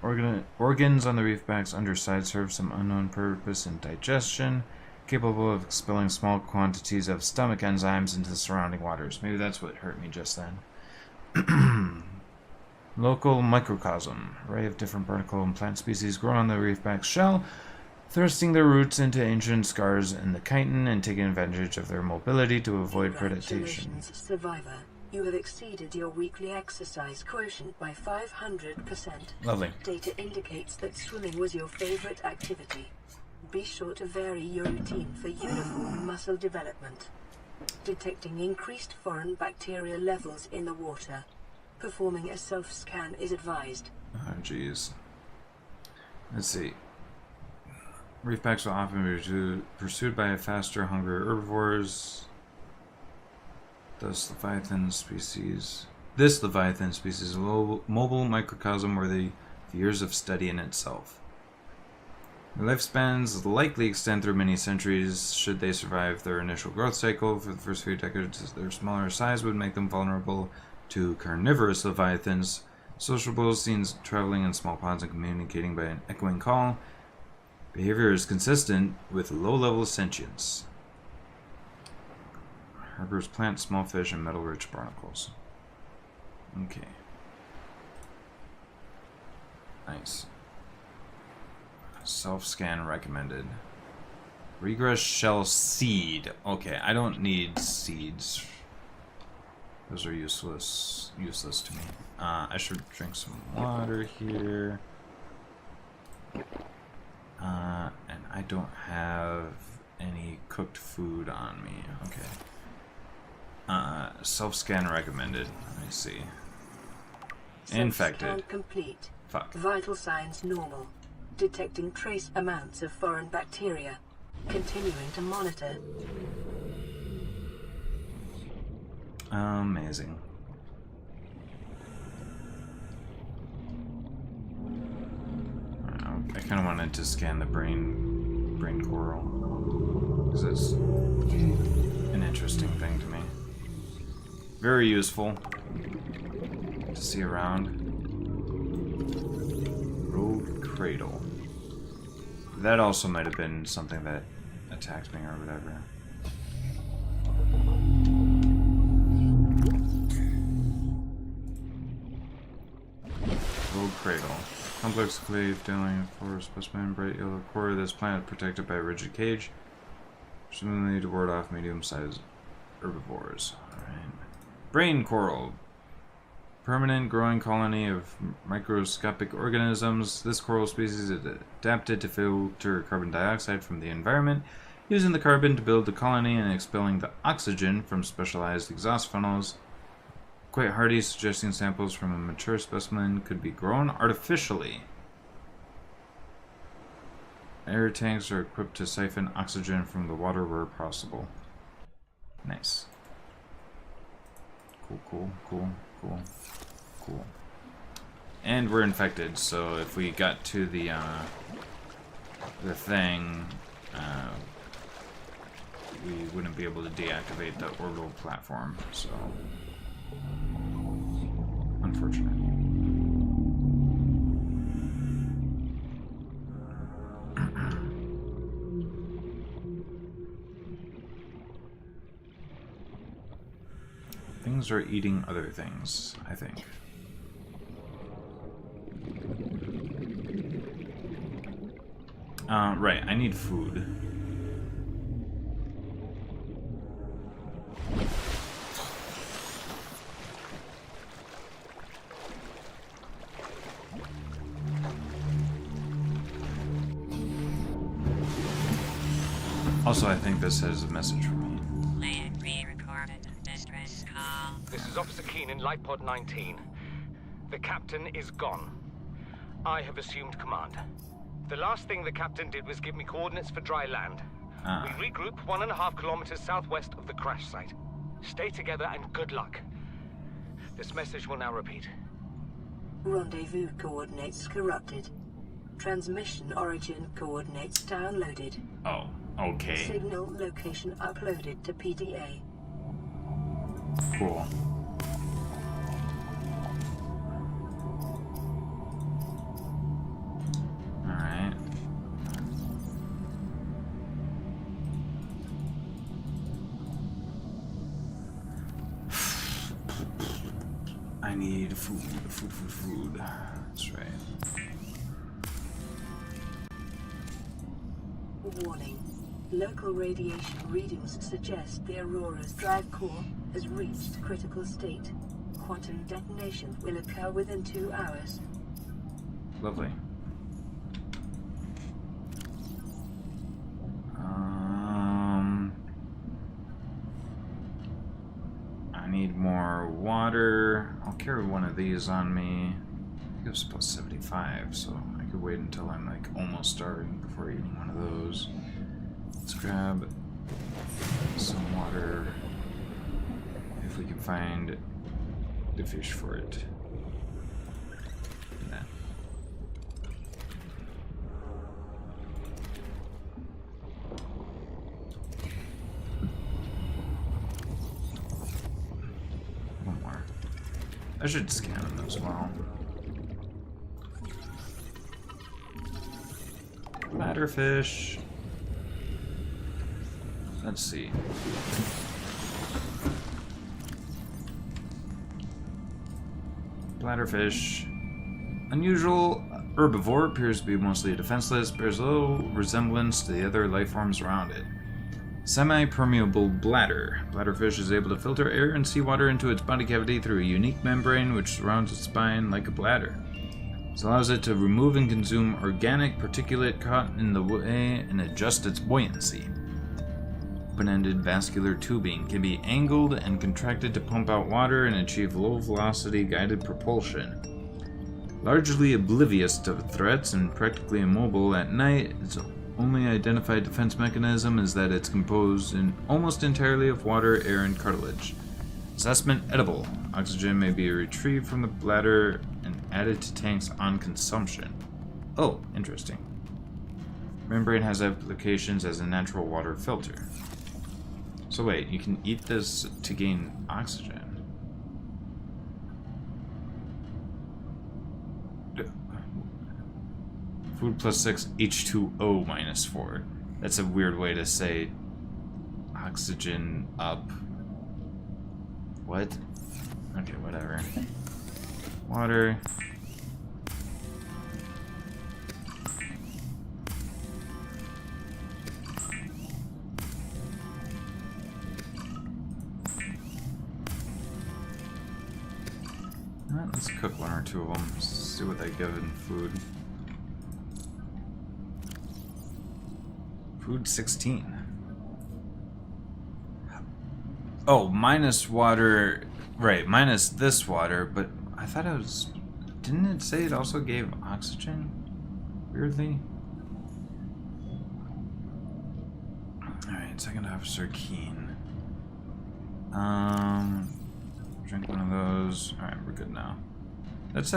Organs on the reefback's underside serve some unknown purpose in digestion, capable of expelling small quantities of stomach enzymes into the surrounding waters. Maybe that's what hurt me just then. Local microcosm. Array of different barnacle and plant species grow on the reefback's shell, thrusting their roots into ancient scars in the chitin and taking advantage of their mobility to avoid predation. Congratulations, survivor. You have exceeded your weekly exercise quotient by 500%. Lovely. Data indicates that swimming was your favorite activity. Be sure to vary your routine for uniform muscle development. Detecting increased foreign bacteria levels in the water. Performing a self-scan is advised. Oh, jeez. Let's see. Reefbacks will often be pursued by faster, hungrier herbivores. This Leviathan species is a mobile microcosm worthy of years of study in itself. Their lifespans likely extend through many centuries. Should they survive their initial growth cycle for the first few decades, their smaller size would make them vulnerable to carnivorous leviathans, sociable, seen traveling in small pods and communicating by an echoing call. Behavior is consistent with low-level sentience. Harbors plant, small fish, and metal-rich barnacles. Okay. Nice. Self-scan recommended. Regress shell seed. Okay, I don't need seeds. Those are useless to me. I should drink some water here. And I don't have any cooked food on me. Okay. Self-scan recommended. Let me see. Infected. Self-scan complete. Fuck. Vital signs normal. Detecting trace amounts of foreign bacteria. Continuing to monitor. Amazing. I kind of wanted to scan the brain coral, because it's an interesting thing to me. Very useful to see around. Rogue cradle. That also might have been something that attacked me or whatever. Rogue cradle. Complex clave dealing for specimen, bright yellow core. This plant is protected by a rigid cage, presumably to ward off medium-sized herbivores. Alright. Brain coral. Permanent growing colony of microscopic organisms. This coral species is adapted to filter carbon dioxide from the environment, using the carbon to build the colony and expelling the oxygen from specialized exhaust funnels. Quite hardy, suggesting samples from a mature specimen could be grown artificially. Air tanks are equipped to siphon oxygen from the water where possible. Nice. Cool. And we're infected, so if we got to the thing, we wouldn't be able to deactivate the orbital platform, so unfortunate. Things are eating other things, I think. Right, I need food. Also, I think this has a message for me. Land re-recorded distress call. This is Officer Keenan, Light Pod 19. The captain is gone. I have assumed command. The last thing the captain did was give me coordinates for dry land. We regroup 1.5 kilometers southwest of the crash site. Stay together and good luck. This message will now repeat. Rendezvous coordinates corrupted. Transmission origin coordinates downloaded. Oh, okay. Signal location uploaded to PDA. Cool. Alright. I need food. That's right. Warning. Local radiation readings suggest the Aurora's drive core has reached critical state. Quantum detonation will occur within 2 hours. Lovely. I need more water. I'll carry one of these on me. I think it was plus 75, so I could wait until I'm like almost starving before eating one of those. Let's grab some water if we can find the fish for it. Nah. One more. I should scan them as well. Bladderfish. Let's see. Bladderfish. Unusual herbivore, appears to be mostly defenseless, bears little resemblance to the other life forms around it. Semi-permeable bladder. Bladderfish is able to filter air and seawater into its body cavity through a unique membrane which surrounds its spine like a bladder. This allows it to remove and consume organic particulate caught in the way and adjust its buoyancy. Open-ended vascular tubing can be angled and contracted to pump out water and achieve low-velocity guided propulsion. Largely oblivious to threats and practically immobile at night, its only identified defense mechanism is that it's composed almost entirely of water, air, and cartilage. Assessment edible. Oxygen may be retrieved from the bladder and added to tanks on consumption. Oh, interesting. Membrane has applications as a natural water filter. So wait, you can eat this to gain oxygen. Food plus 6, H2O minus 4. That's a weird way to say oxygen up. What? Okay, whatever. Water. Alright, let's cook one or two of them. See what they give in food. Food 16. Oh, minus water. Right, minus this water, but I thought it was. Didn't it say it also gave oxygen? Weirdly. Alright, second officer Keen. Drink one of those. Alright, we're good now. Let's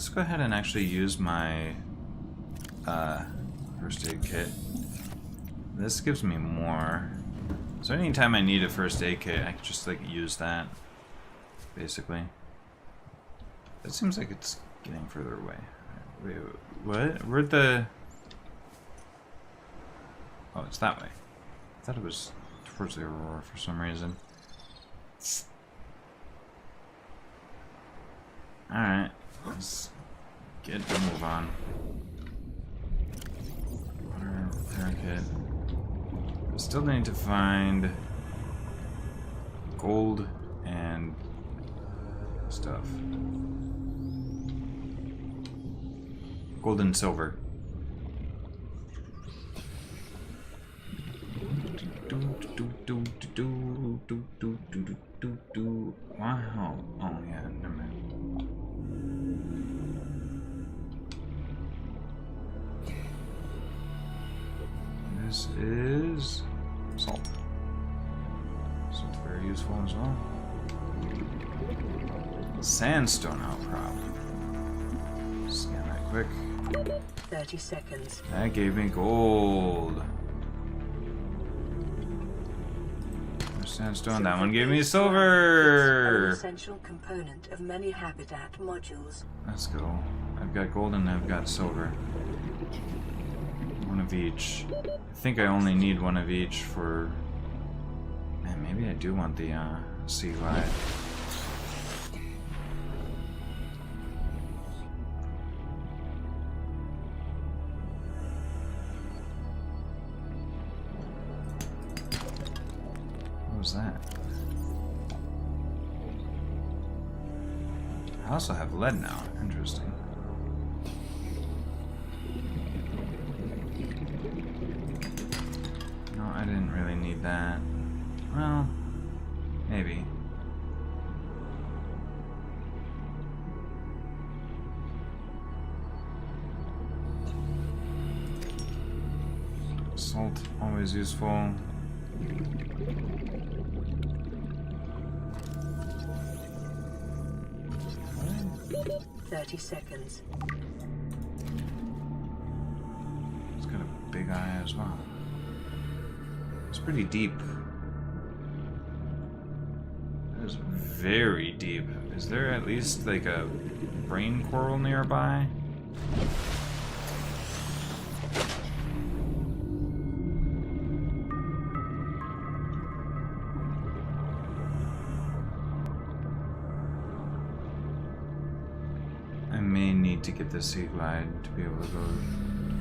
go ahead and actually use my first aid kit. This gives me more. So anytime I need a first aid kit, I can just like use that. Basically. That seems like it's getting further away. Wait, what? Where'd the... Oh, it's that way. I thought it was towards the Aurora for some reason. Alright, let's get the move on. Water, repair kit. I still need to find gold and stuff. Gold and silver. Wow. Oh yeah, never mind. This is salt. Salt's very useful as well. Sandstone outcrop. Scan that quick. 30 seconds. That gave me gold. Sandstone. That one gave me silver. An essential component of many habitat modules. Let's go. I've got gold and I've got silver. One of each. I think I only need one of each for... Man, maybe I do want the sea glide. What was that? I also have lead now. Interesting. No, I didn't really need that. Well, maybe. Salt, always useful. 30 seconds. It's got a big eye as well. It's pretty deep. It is very deep. Is there at least like a brain coral nearby? I may need to get the sea glide to be able to go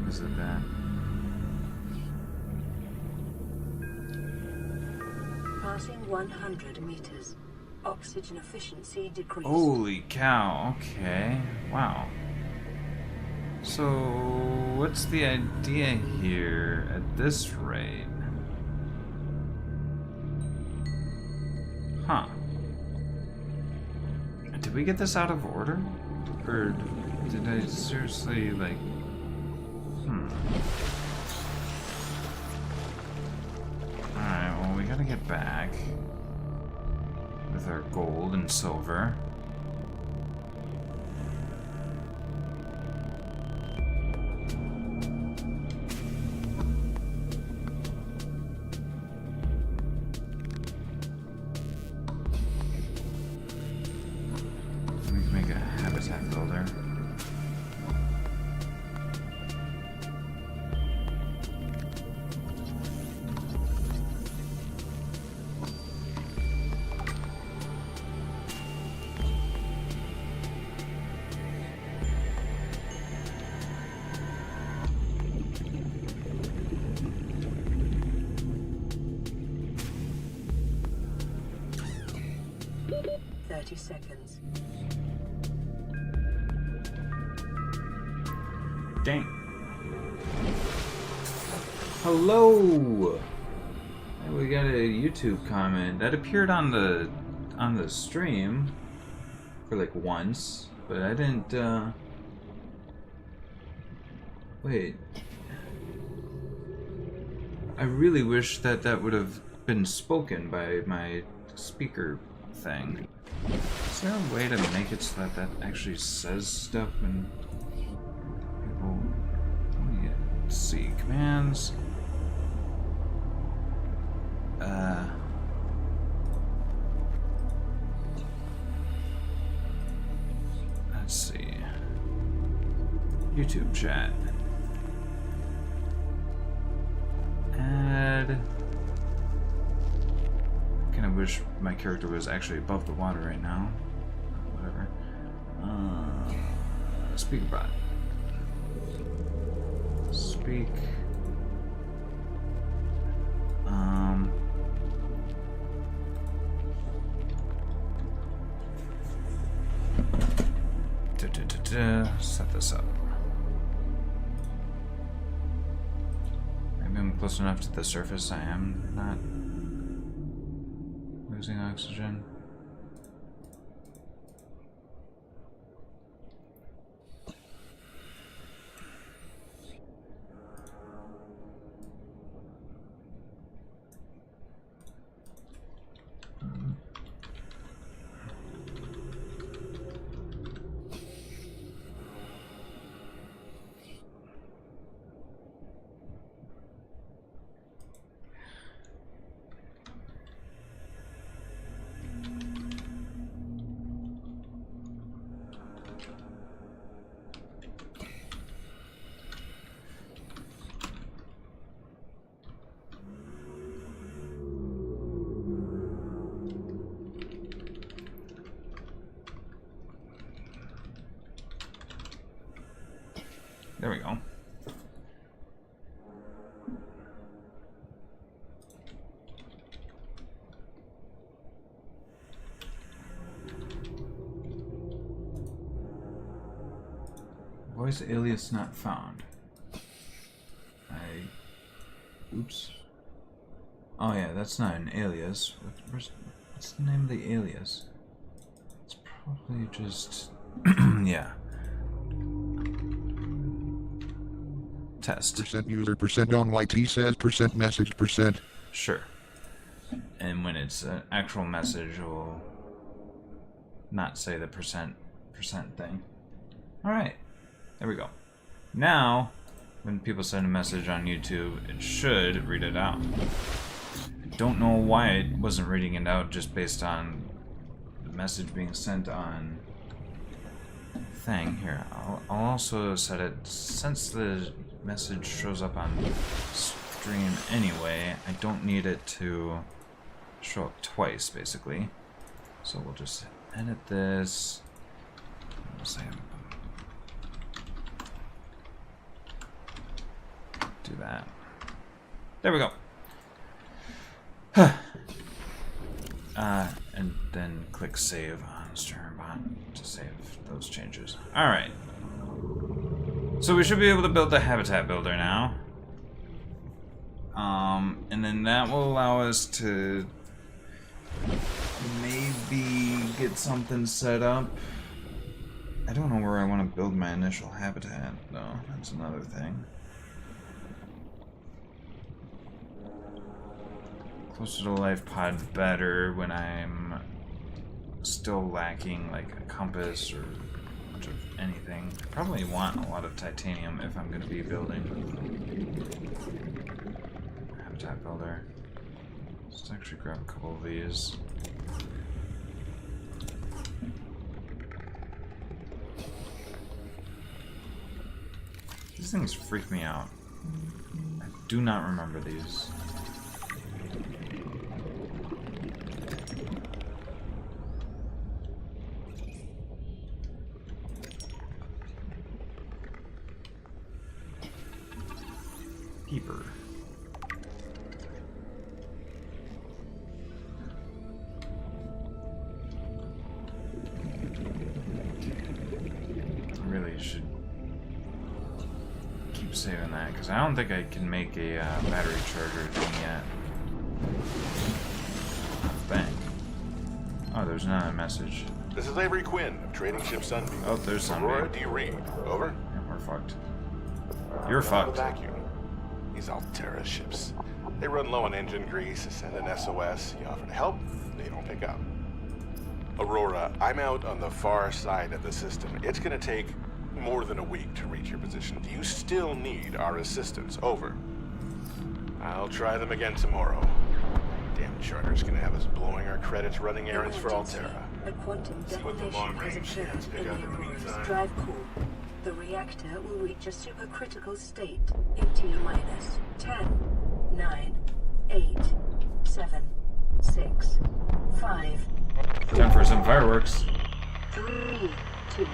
visit that. Passing 100 meters. Oxygen efficiency decreased. Holy cow, okay. Wow. So, what's the idea here at this rate? Huh. Did we get this out of order? Or did I seriously, like... Alright, well, we gotta get back. With with our gold and silver. We can make a habitat builder. Seconds. Dang. Hello. Hey, we got a YouTube comment that appeared on the stream for like once, but I didn't. Wait. I really wish that that would have been spoken by my speaker thing. Is there a way to make it so that that actually says stuff when people... Let's see, commands... Let's see... YouTube chat. Add... I kind of wish my character was actually above the water right now. Whatever. Speak bot. Speak. Set this up. Maybe I'm close enough to the surface. I am not losing oxygen. There we go. Voice alias not found. Oops. Oh yeah, that's not an alias. What's the name of the alias? It's probably just... yeah. Test. %user, %on_YT says, %message, %. Sure. And when it's an actual message, it will not say the percent thing. Alright. There we go. Now, when people send a message on YouTube, it should read it out. I don't know why it wasn't reading it out just based on the message being sent on thing. Here, I'll also set it, since the message shows up on stream anyway, I don't need it to show up twice, basically. So we'll just edit this. Do that. There we go. And then click save on SternBot to save those changes. Alright. So we should be able to build the habitat builder now. And then that will allow us to maybe get something set up. I don't know where I want to build my initial habitat, though. That's another thing. Closer to the life pod better when I'm still lacking like a compass or much of anything. I probably want a lot of titanium if I'm going to be building. Habitat builder. Let's actually grab a couple of these. These things freak me out. I do not remember these. Peeper. I really should keep saving that, because I don't think I can make a battery charger thing yet. Bang. Oh, there's another message. This is Avery Quinn of Trading Ship Sunbeam. Oh, there's Sunbeam. Aurora D. Reed. Over. Yeah, we're fucked. You're fucked. Vacuum. These Altera ships. They run low on engine grease, send an SOS. You offer to help, they don't pick up. Aurora, I'm out on the far side of the system. It's gonna take more than a week to reach your position. Do you still need our assistance? Over. I'll try them again tomorrow. Damn charter's gonna have us blowing our credits running errands for Altera. A quantum See what the long detonation has range occurred ships pick in up the in the Aurora's meantime. drive core. The reactor will reach a supercritical state in T-minus 10, 9, 8, 7, 6, 5, Time for some fireworks. 3, 2.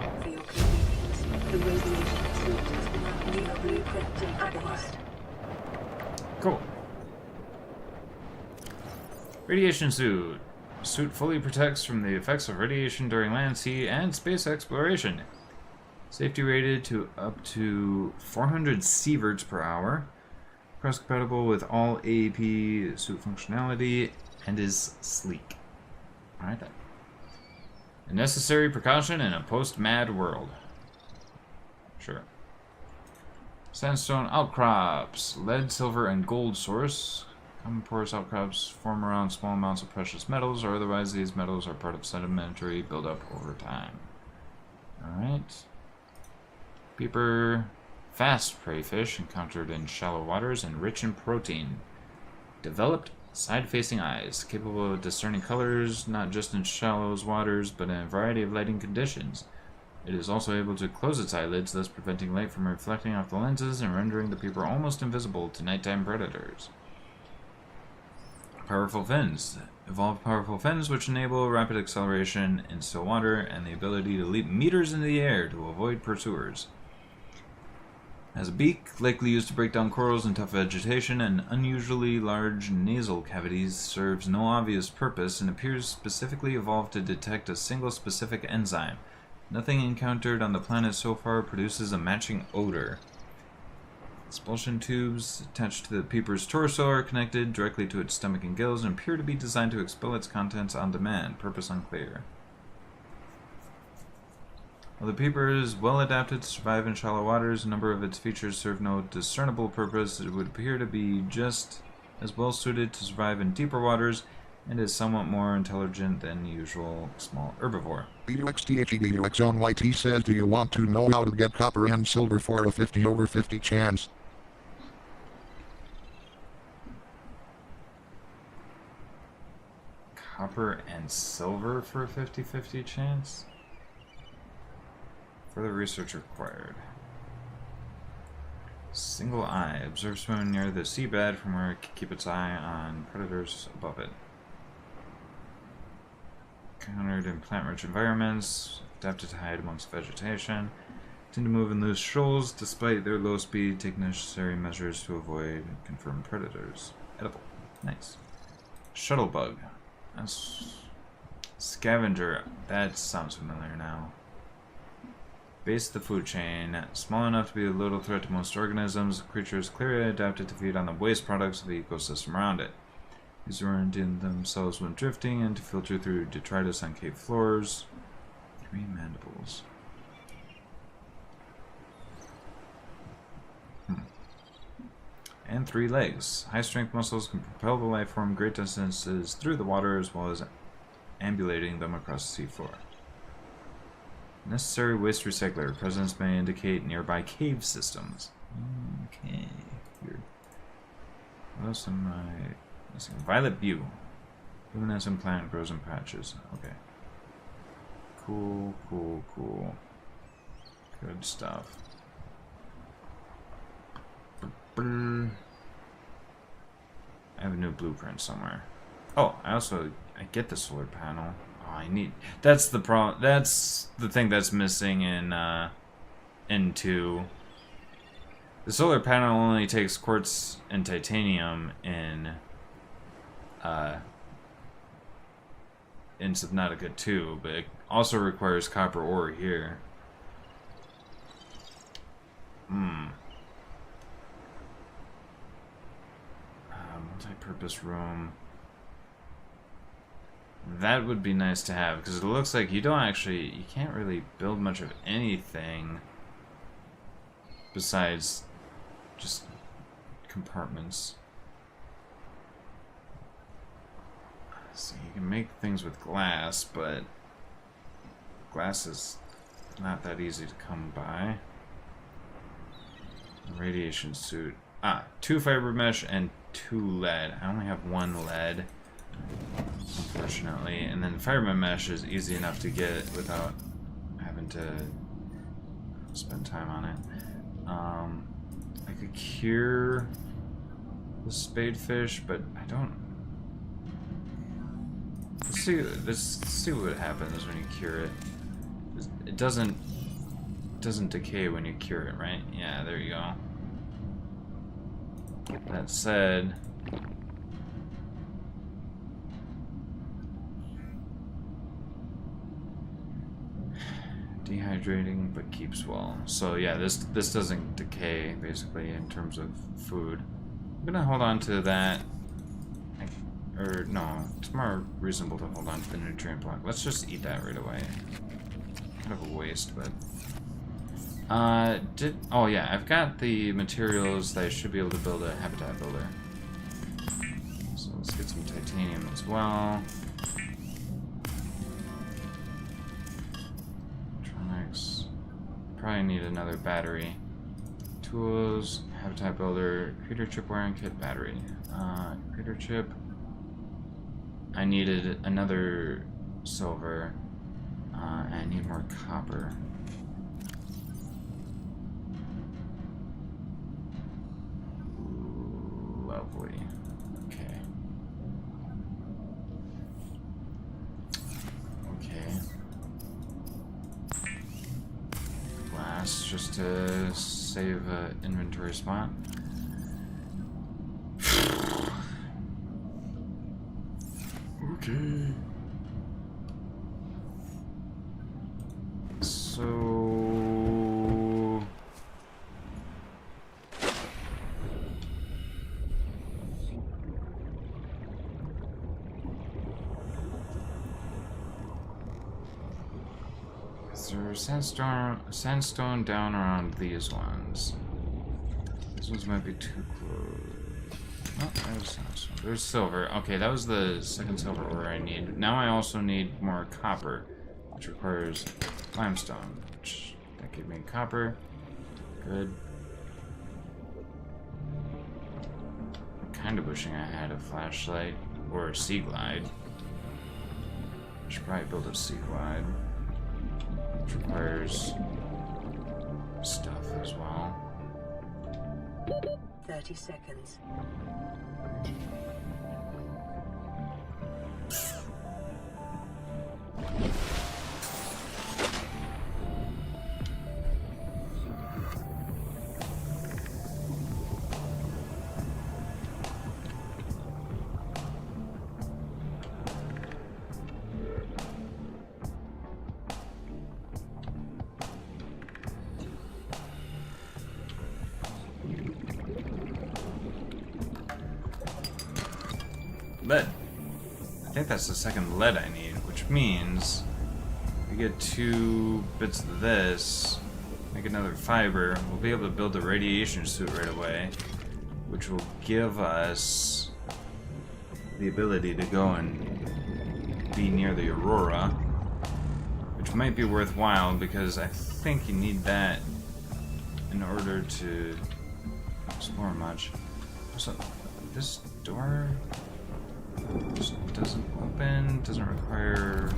For your convenience, the radiation suit has been neo-blueprint deactivated. Cool. Radiation suit. Suit fully protects from the effects of radiation during land, sea, and space exploration. Safety rated to up to 400 sieverts per hour. Cross-compatible with all AAP suit functionality and is sleek. Alright then. A necessary precaution in a post-mad world. Sure. Sandstone outcrops. Lead, silver, and gold source. Common porous outcrops form around small amounts of precious metals, or otherwise these metals are part of sedimentary buildup over time. Alright. Peeper. Fast prey fish encountered in shallow waters and rich in protein. Developed side-facing eyes, capable of discerning colors not just in shallow waters, but in a variety of lighting conditions. It is also able to close its eyelids, thus preventing light from reflecting off the lenses and rendering the peeper almost invisible to nighttime predators. Powerful fins. Evolved powerful fins which enable rapid acceleration in still water and the ability to leap meters into the air to avoid pursuers. Has a beak, likely used to break down corals and tough vegetation, and unusually large nasal cavities, serves no obvious purpose, and appears specifically evolved to detect a single specific enzyme. Nothing encountered on the planet so far produces a matching odor. Expulsion tubes attached to the peeper's torso are connected directly to its stomach and gills and appear to be designed to expel its contents on demand. Purpose unclear. While the peeper is well adapted to survive in shallow waters, a number of its features serve no discernible purpose. It would appear to be just as well suited to survive in deeper waters and is somewhat more intelligent than the usual small herbivore. BUXTHEBUX on YT says, do you want to know how to get copper and silver for a 50/50 chance? Copper and silver for a 50-50 chance? Further research required. Single eye. Observe swimming near the seabed from where it can keep its eye on predators above it. Encountered in plant-rich environments. Adapted to hide amongst vegetation. Tend to move in loose shoals. Despite their low speed, take necessary measures to avoid confirmed predators. Edible. Nice. Shuttlebug. That's scavenger. That sounds familiar now. Base of the food chain. Small enough to be a little threat to most organisms, the creature is clearly adapted to feed on the waste products of the ecosystem around it. These orient themselves when drifting and to filter through detritus on cave floors. 3 mandibles. And 3 legs. High strength muscles can propel the life form great distances through the water as well as ambulating them across the seafloor. Necessary waste recycler. Presence may indicate nearby cave systems. Okay. Weird. What else am I missing? Violet view. Luminescent plant grows in patches. Okay. Cool, cool, cool. Good stuff. I have a new blueprint somewhere. Oh, I get the solar panel. Oh, I need. That's the problem. That's the thing that's missing in 2. The solar panel only takes quartz and titanium in Subnautica 2, but it also requires copper ore here. Multi-purpose room. That would be nice to have, because it looks like you can't really build much of anything besides just compartments. So you can make things with glass, but glass is not that easy to come by. Radiation suit. 2 fiber mesh and 2 lead. I only have 1 lead, unfortunately. And then fiber mesh is easy enough to get without having to spend time on it. I could cure the spadefish, but I don't. Let's see what happens when you cure it. It doesn't decay when you cure it, right? Yeah, there you go. That said, dehydrating but keeps well. So yeah, this doesn't decay basically in terms of food. I'm gonna hold on to that. Or no, it's more reasonable to hold on to the nutrient block. Let's just eat that right away. Kind of a waste, but oh yeah, I've got the materials that I should be able to build a habitat builder. So let's get some titanium as well. Electronics. Probably need another battery. Tools, habitat builder, creator chip wiring kit, battery. Creator chip. I needed another silver. And I need more copper. Lovely. Okay. Glass, just to save an inventory spot. Okay. So is there sandstone down around these ones? These ones might be too close. Oh, there's sandstone. There's silver. Okay, that was the second silver ore I need. Now I also need more copper, which requires limestone, which that gave me copper. Good. I'm kind of wishing I had a flashlight or a sea glide. I should probably build a sea glide, which requires stuff as well. 30 seconds. think that's the second lead I need, which means we get 2 bits of this, make another fiber, we'll be able to build a radiation suit right away, which will give us the ability to go and be near the Aurora, which might be worthwhile because I think you need that in order to explore much. So, this door just doesn't open, doesn't require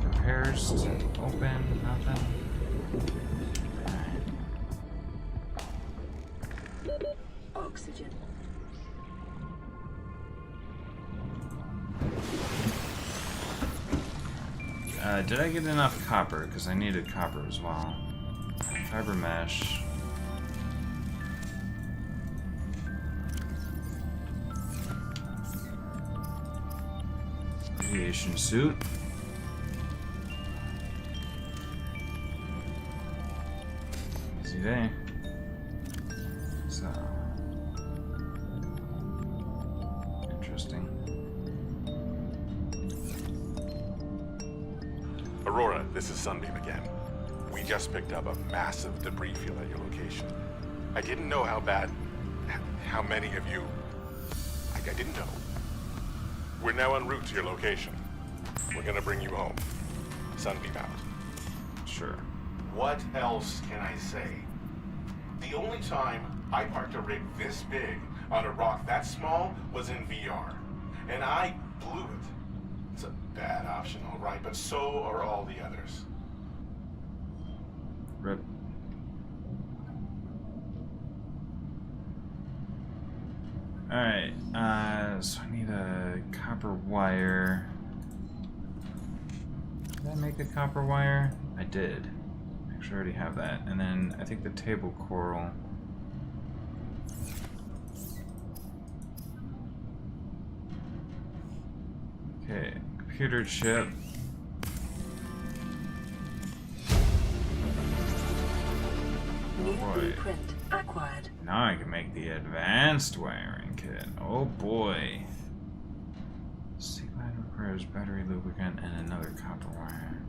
repairs to open, nothing. Oxygen. Did I get enough copper? Because I needed copper as well. Fiber mesh. Radiation suit. Easy day. So interesting. Aurora, this is Sunbeam again. We just picked up a massive debris field at your location. I didn't know how many of you... I didn't know. We're now en route to your location. We're gonna bring you home. Sunbeam out. Sure. What else can I say? The only time I parked a rig this big on a rock that small was in VR. And I blew it. It's a bad option, all right, but so are all the others. Rip. Alright, so I need a copper wire. Did I make a copper wire? I did. Actually, I already have that. And then I think the table coral. Okay, computer chip. New Boy. blueprint acquired. Now I can make the advanced wiring kit. Oh boy. Sealant requires battery lubricant and another copper wire.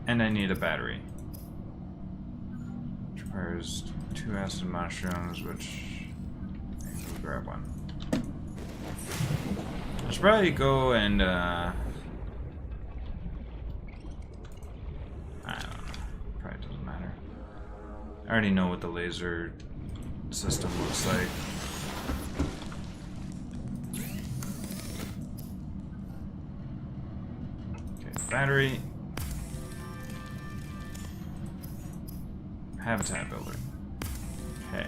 And I need a battery. Which requires 2 acid mushrooms, which I will grab one. I should probably go and I don't know. Probably doesn't matter. I already know what the laser system looks like. Okay, battery. Habitat builder. Okay.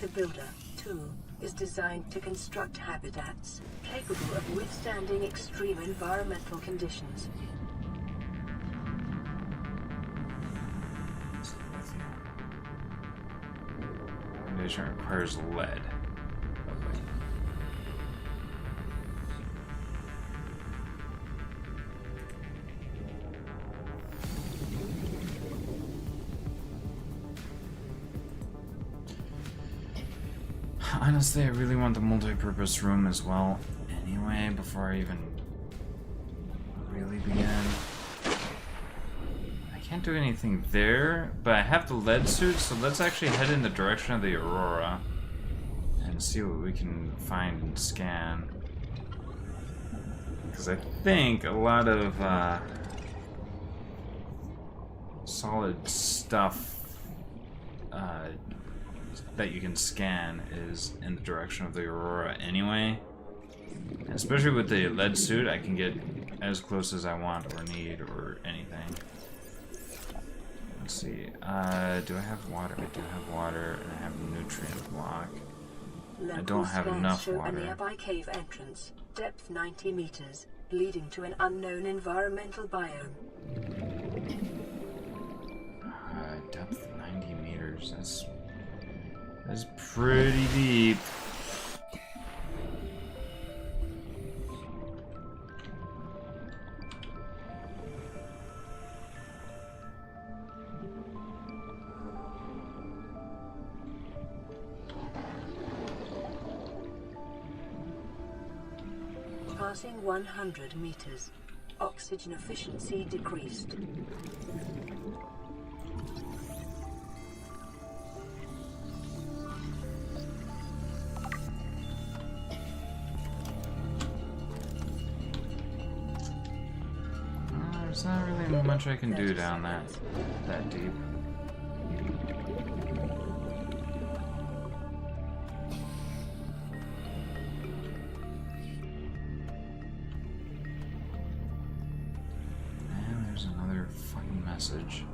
The builder, too, is designed to construct habitats capable of withstanding extreme environmental conditions. Foundation requires lead. Lovely. Honestly, I really want the multi-purpose room as well. Anyway, before I even really begin. I can't do anything there, but I have the lead suit, so let's actually head in the direction of the Aurora and see what we can find and scan. Because I think a lot of solid stuff that you can scan is in the direction of the Aurora anyway. And especially with the lead suit, I can get as close as I want or need or anything. Let's see. Do I have water? I do have water, and I have a nutrient block. I don't have enough show water. a nearby cave entrance, depth 90 meters, leading to an unknown environmental biome. Depth 90 meters. That's pretty deep. Passing 100 meters. Oxygen efficiency decreased. There's not really much I can do down that deep. And there's another fucking message.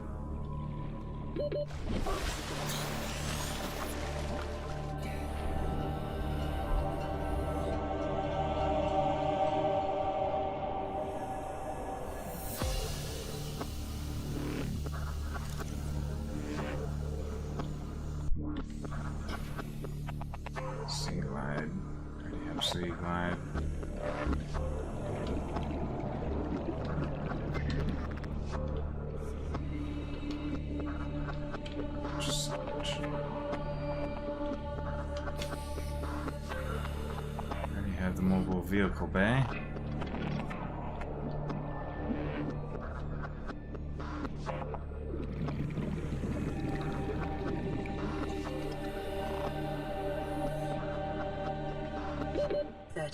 Sea glide. Already have sea glide. Just so much. Already have the mobile vehicle bay.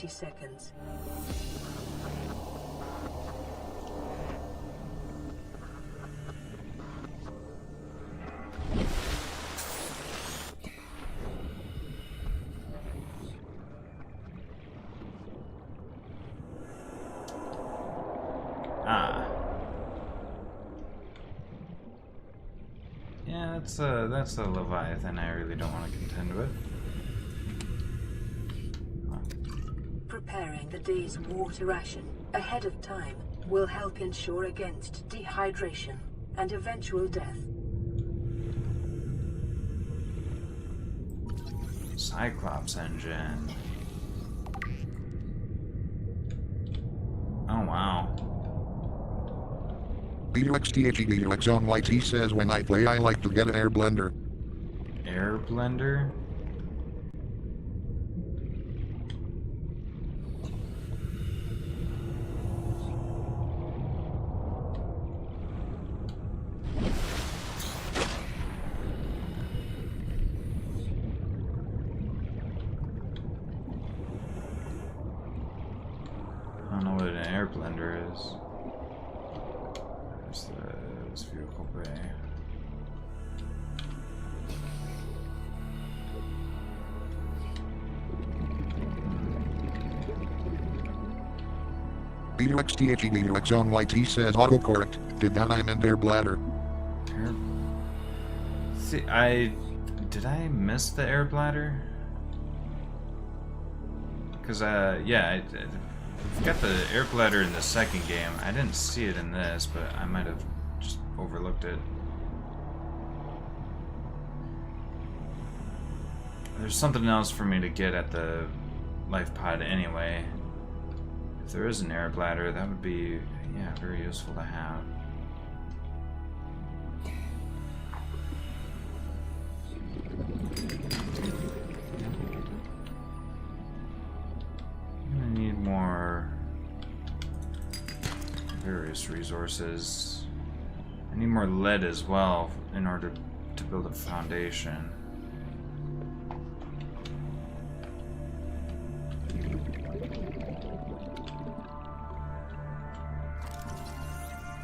Seconds. Yeah, that's a Leviathan I really don't want to contend with. Preparing the day's water ration ahead of time will help ensure against dehydration and eventual death. Cyclops engine. Oh wow. BUXTHEBUX on YT says when I play I like to get an air blender. Air blender? I don't know what an air blender is. There's this vehicle bay. BUXTHEBUX on YT says autocorrect. Did that I meant air bladder. See, did I miss the air bladder? Because yeah, I've got the air bladder in the second game. I didn't see it in this, but I might have just overlooked it. There's something else for me to get at the life pod anyway. If there is an air bladder, that would be, yeah, very useful to have. I need more various resources. I need more lead as well in order to build a foundation.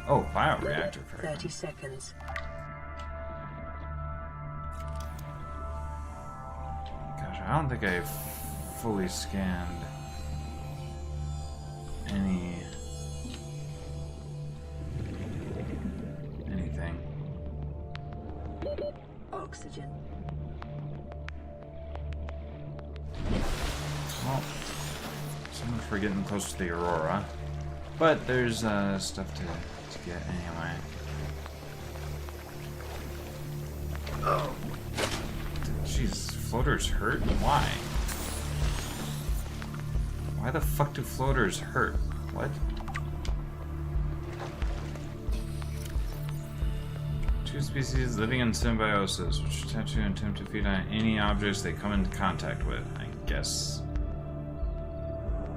Oh, bioreactor. 30 seconds. Gosh, I don't think I fully scanned anything. Oxygen. Well, so much for getting close to the Aurora. But there's stuff to get anyway. Oh. Jeez, floaters hurt? Why? Why the fuck do floaters hurt? What? Two species living in symbiosis, which attempt to feed on any objects they come into contact with. I guess.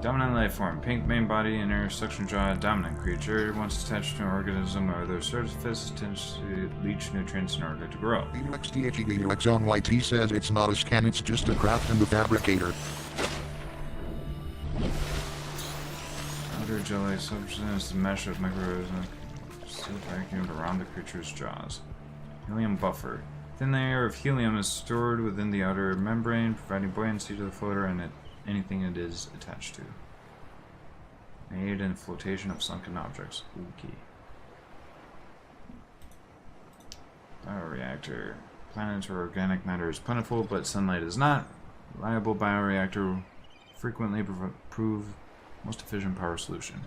Dominant life form. Pink main body, inner suction jaw, dominant creature. Once attached to an organism or other surface, tends to leach nutrients in order to grow. UX on YT says it's not a scan, it's just a craft in the fabricator. Outer gel-like substance, the mesh of micros still vacuumed around the creature's jaws. Helium buffer. Thin layer of helium is stored within the outer membrane, providing buoyancy to the floater and anything it is attached to. Aid in flotation of sunken objects. Okay. Bioreactor. Planets where organic matter is plentiful, but sunlight is not. Reliable bioreactor frequently prove most efficient power solution.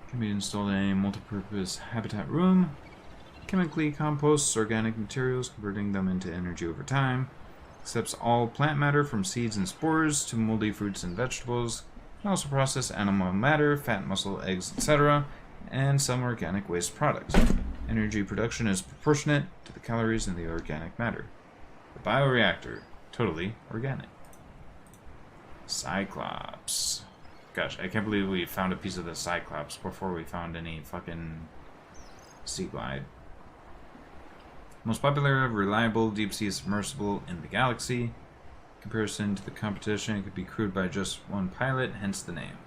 Can be installed in a multi-purpose habitat room. Chemically composts organic materials, converting them into energy over time. Accepts all plant matter from seeds and spores to moldy fruits and vegetables. Can also process animal matter, fat, muscle, eggs, etc., and some organic waste products. Energy production is proportionate to the calories in the organic matter. The bioreactor, totally organic. Cyclops. Gosh, I can't believe we found a piece of the Cyclops before we found any fucking Sea Glide. Most popular, reliable deep-sea submersible in the galaxy. In comparison to the competition, it could be crewed by just one pilot, hence the name.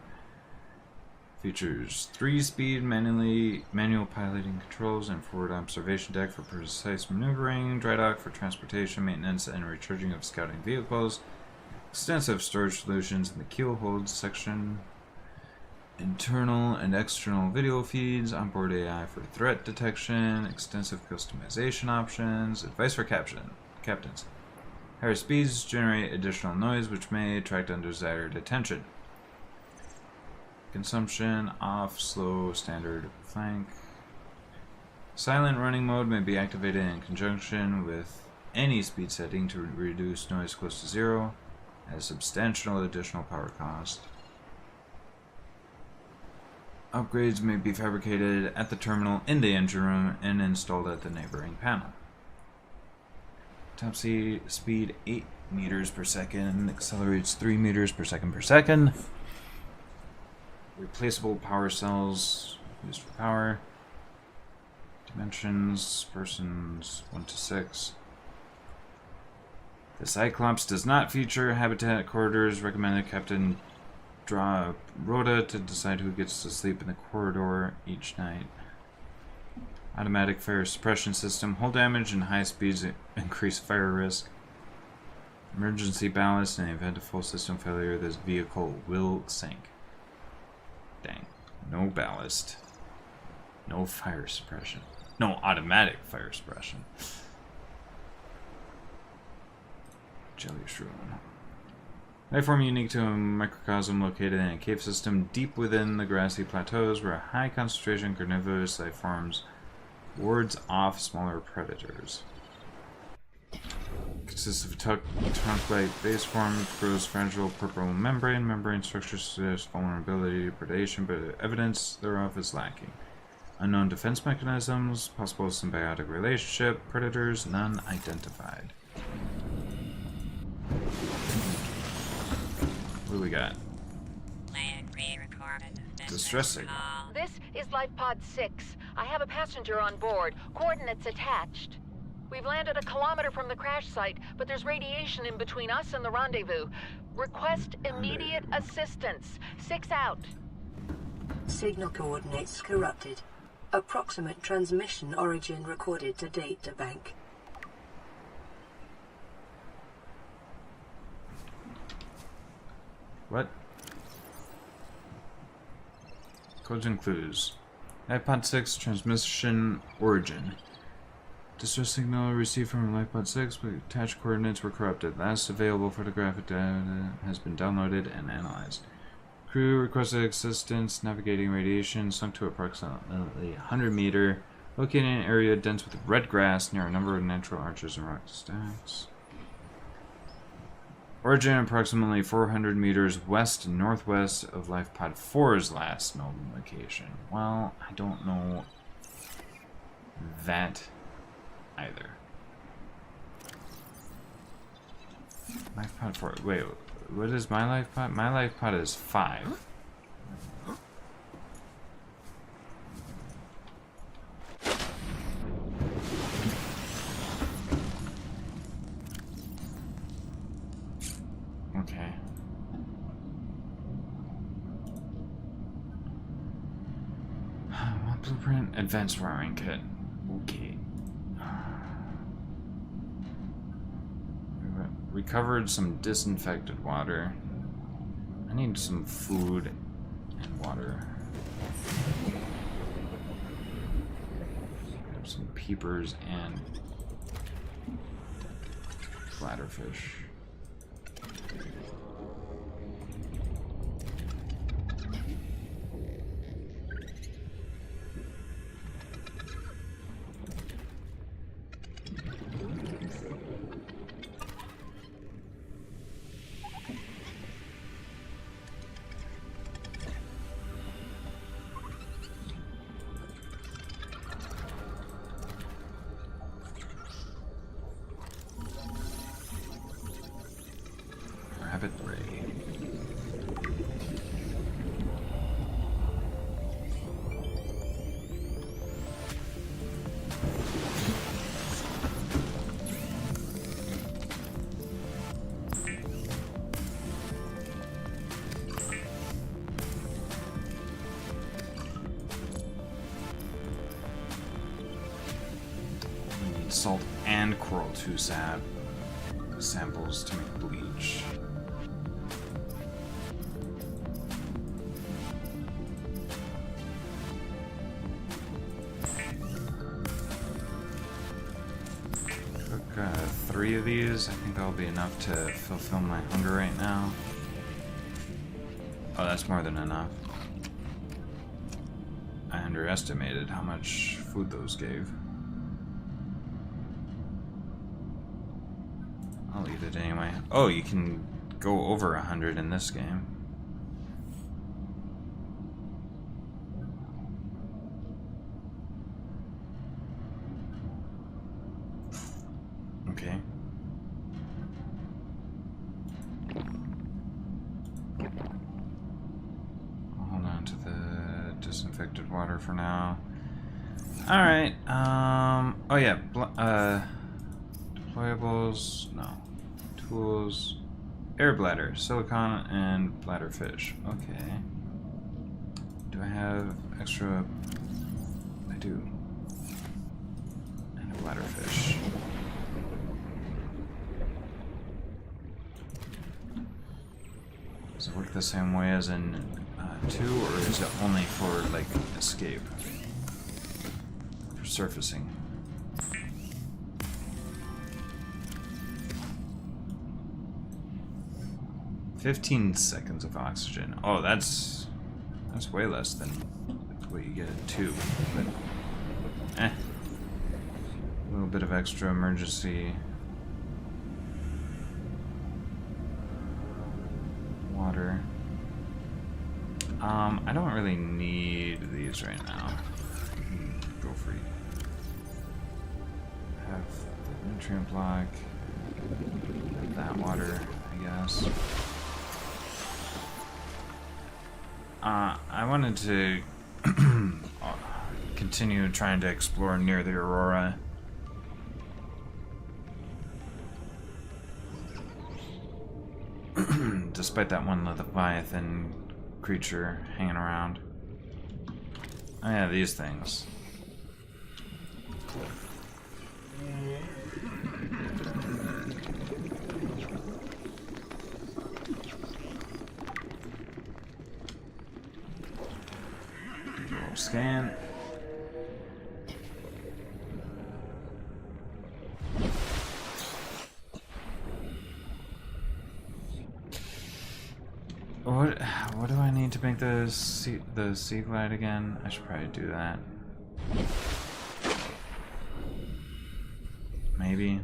Features 3-speed manual piloting controls and forward observation deck for precise maneuvering, dry dock for transportation, maintenance, and recharging of scouting vehicles. Extensive storage solutions in the keel holds section. Internal and external video feeds, onboard AI for threat detection, extensive customization options, advice for captains. Higher speeds generate additional noise which may attract undesired attention. Consumption, off, slow, standard, flank. Silent running mode may be activated in conjunction with any speed setting to reduce noise close to zero, at a substantial additional power cost. Upgrades may be fabricated at the terminal in the engine room and installed at the neighboring panel. Top speed 8 meters per second, accelerates 3 meters per second. Replaceable power cells used for power. Dimensions, persons 1 to 6. The Cyclops does not feature habitat corridors. Recommended Captain draw a rota to decide who gets to sleep in the corridor each night. Automatic fire suppression system. Hull damage and high speeds increase fire risk. Emergency ballast. In the event of full system failure, this vehicle will sink. Dang. No ballast. No fire suppression. No automatic fire suppression. Jelly shroom. Lifeform unique to a microcosm located in a cave system deep within the grassy plateaus where a high concentration of carnivorous lifeforms wards off smaller predators. Consists of a trunk-like base form, grows fragile purple membrane. Membrane structure suggests vulnerability to predation, but evidence thereof is lacking. Unknown defense mechanisms, possible symbiotic relationship, predators none identified. What do we got? Land re-recorded. Distress signal. This is Life Pod 6. I have a passenger on board. Coordinates attached. We've landed a kilometer from the crash site, but there's radiation in between us and the rendezvous. Request immediate assistance. 6 out. Signal coordinates corrupted. Approximate transmission origin recorded to data bank. What? Codes and clues. LifePod 6 transmission origin. Distress signal received from LifePod 6, but attached coordinates were corrupted. Last available photographic data has been downloaded and analyzed. Crew requested assistance navigating radiation, sunk to approximately 100 meter, located in an area dense with red grass near a number of natural arches and rock stacks. Origin approximately 400 meters west and northwest of LifePod 4's last known location. Well, I don't know that either. LifePod 4. Wait, What is my life pot? My life pot is 5. Okay. What blueprint? Advanced wiring kit. Okay. Recovered some disinfected water. I need some food and water. Grab some peepers and bladderfish. Rabbit Ray. We need salt and coral 2 samples to make bleach. Cook 3 of these. I think that'll be enough to fulfill my hunger right now. Oh, that's more than enough. I underestimated how much food those gave. I'll eat it anyway. Oh, you can go over 100 in this game. Okay. I'll hold on to the disinfected water for now. Alright, oh yeah, deployables, no. Tools, air bladder, silicon, and bladderfish. Okay. Do I have extra? I do. And a bladderfish. Does it work the same way as in 2, or is it only for, like, escape? For surfacing? $15 seconds of oxygen. Oh, that's way less than what you get at 2. But, a little bit of extra emergency water. I don't really need these right now. Go free. Have the nutrient block. Have that water, I guess. I wanted to continue trying to explore near the Aurora. Despite that one Leviathan creature hanging around. Oh yeah, these things. Scan. What do I need to make the sea glide again? I should probably do that. Maybe.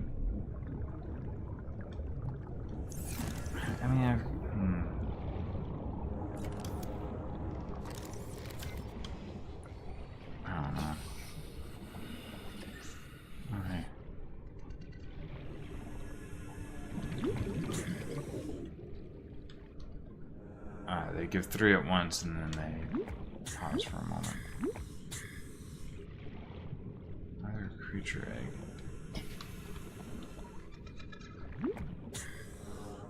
I mean, I don't know. Okay. They give 3 at once and then they pause for a moment. Another creature egg.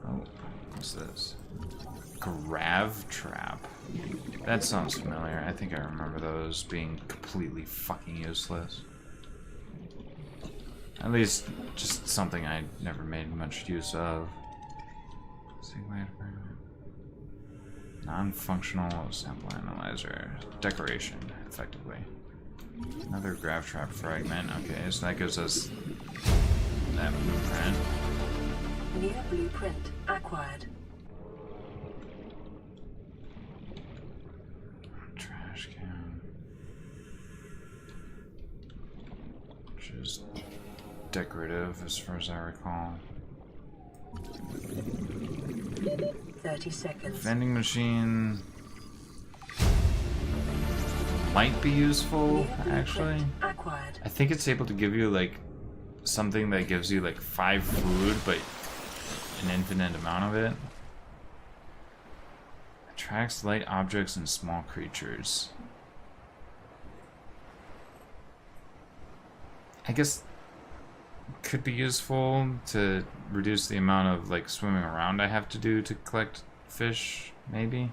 Oh, what's this? Grav trap. That sounds familiar. I think I remember those being completely fucking useless. At least, just something I never made much use of. Non-functional sample analyzer. Decoration, effectively. Another grav trap fragment. Okay, so that gives us that blueprint. New blueprint acquired. Trash can. Which is decorative as far as I recall. 30 seconds. Vending machine might be useful, actually. Acquired. I think it's able to give you like something that gives you like 5 food, but an infinite amount of it. Attracts light objects and small creatures. I guess could be useful to reduce the amount of like swimming around I have to do to collect fish, maybe.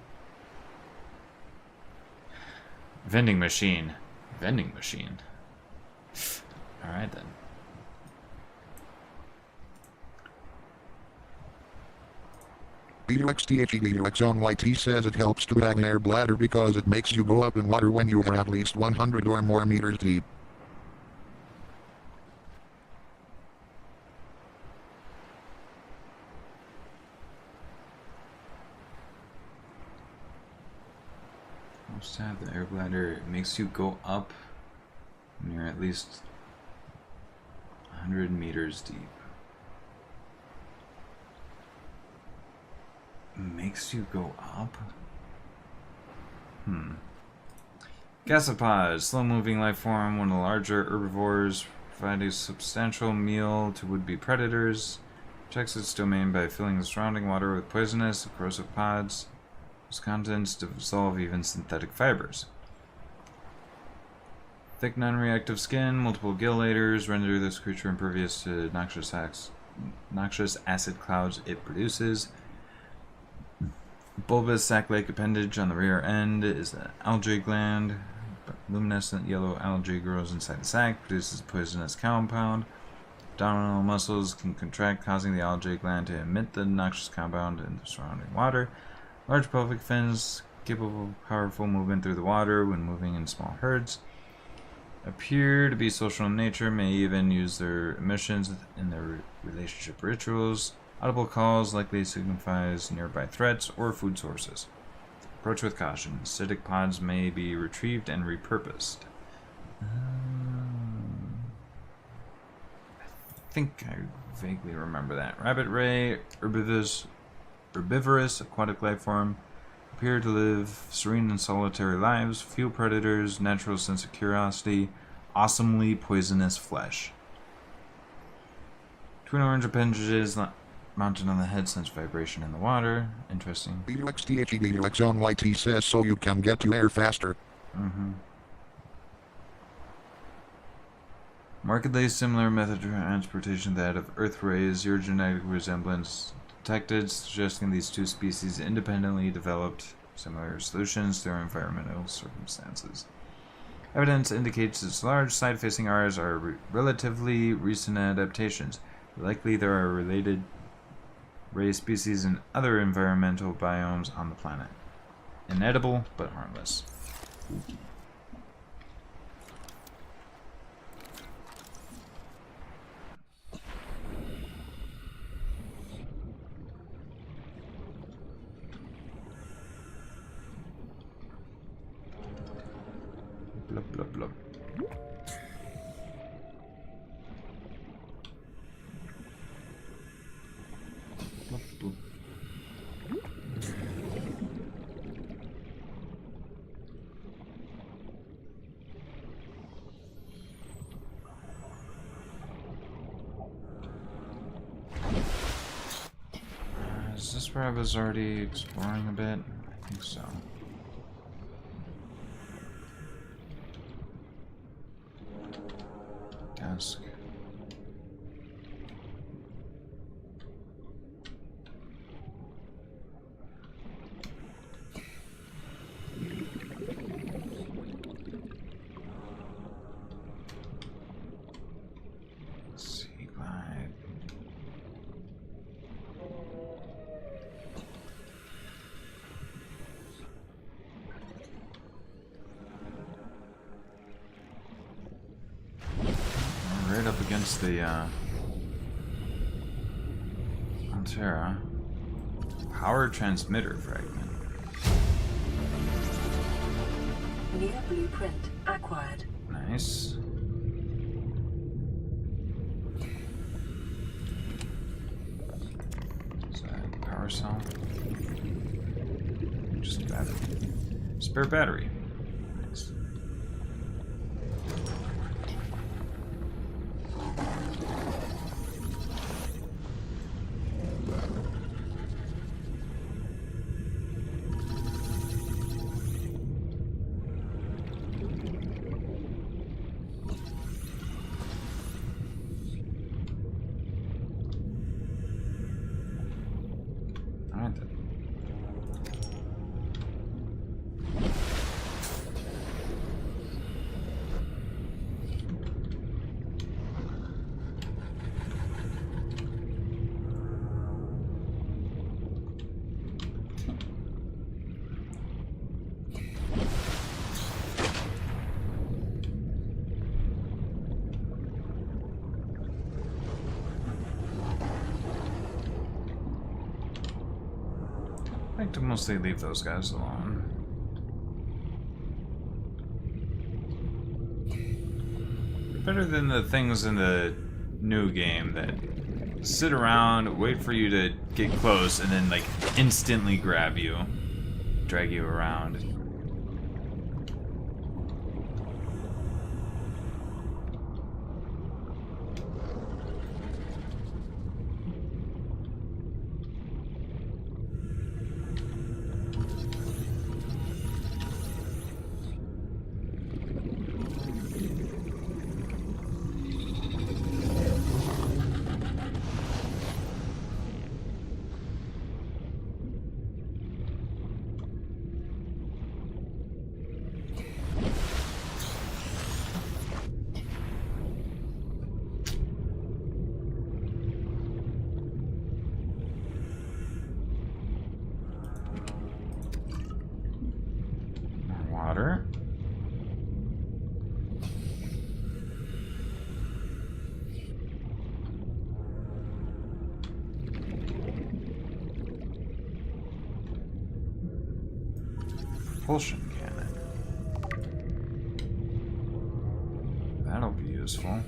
Vending machine. Vending machine. Alright then. BUXTHEBUXONYT says it helps to have an air bladder because it makes you go up in water when you are at least 100 or more meters deep. Helps to have the air bladder. It makes you go up when you're at least 100 meters deep. Makes you go up? Gasopod, slow-moving life form, one of the larger herbivores, provide a substantial meal to would-be predators. Protects its domain by filling the surrounding water with poisonous, corrosive pods, whose contents dissolve even synthetic fibers. Thick, non-reactive skin, multiple gill layers render this creature impervious to noxious acid clouds it produces. Bulbous sac-like appendage on the rear end is an algae gland. Luminescent yellow algae grows inside the sac, produces a poisonous compound. Abdominal muscles can contract, causing the algae gland to emit the noxious compound in the surrounding water. Large pelvic fins, capable of powerful movement through the water when moving in small herds. Appear to be social in nature, may even use their emissions in their relationship rituals. Audible calls likely signifies nearby threats or food sources. Approach with caution. Acidic pods may be retrieved and repurposed. I think I vaguely remember that. Rabbit ray, herbivorous aquatic life form. Appear to live serene and solitary lives. Few predators, natural sense of curiosity. Awesomely poisonous flesh. Twin orange appendages mounted on the head sense vibration in the water. Interesting. BUXTHEBUXONYT says so you can get to air faster. Markedly similar method of transportation to that of Earth rays. Your genetic resemblance detected, suggesting these two species independently developed similar solutions to their environmental circumstances. Evidence indicates its large side-facing R's are relatively recent adaptations. Likely there are related ray species in other environmental biomes on the planet. Inedible, but harmless. Blub, blub, blub. Blub, blub. Is this where I was already exploring a bit? I I think so. Desk. Right up against the Altera. Power transmitter fragment. New blueprint acquired. Nice. Is that power cell? Just a battery. Spare battery. Nice. Alright then. I like to mostly leave those guys alone. Better than the things in the new game that sit around, wait for you to get close, and then like instantly grab you, drag you around. Water. Propulsion cannon. That'll be useful.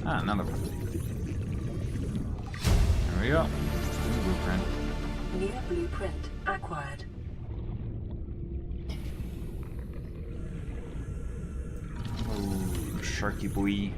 Ah, another one. There we go. New blueprint. New blueprint acquired. Oh, Sharky boy.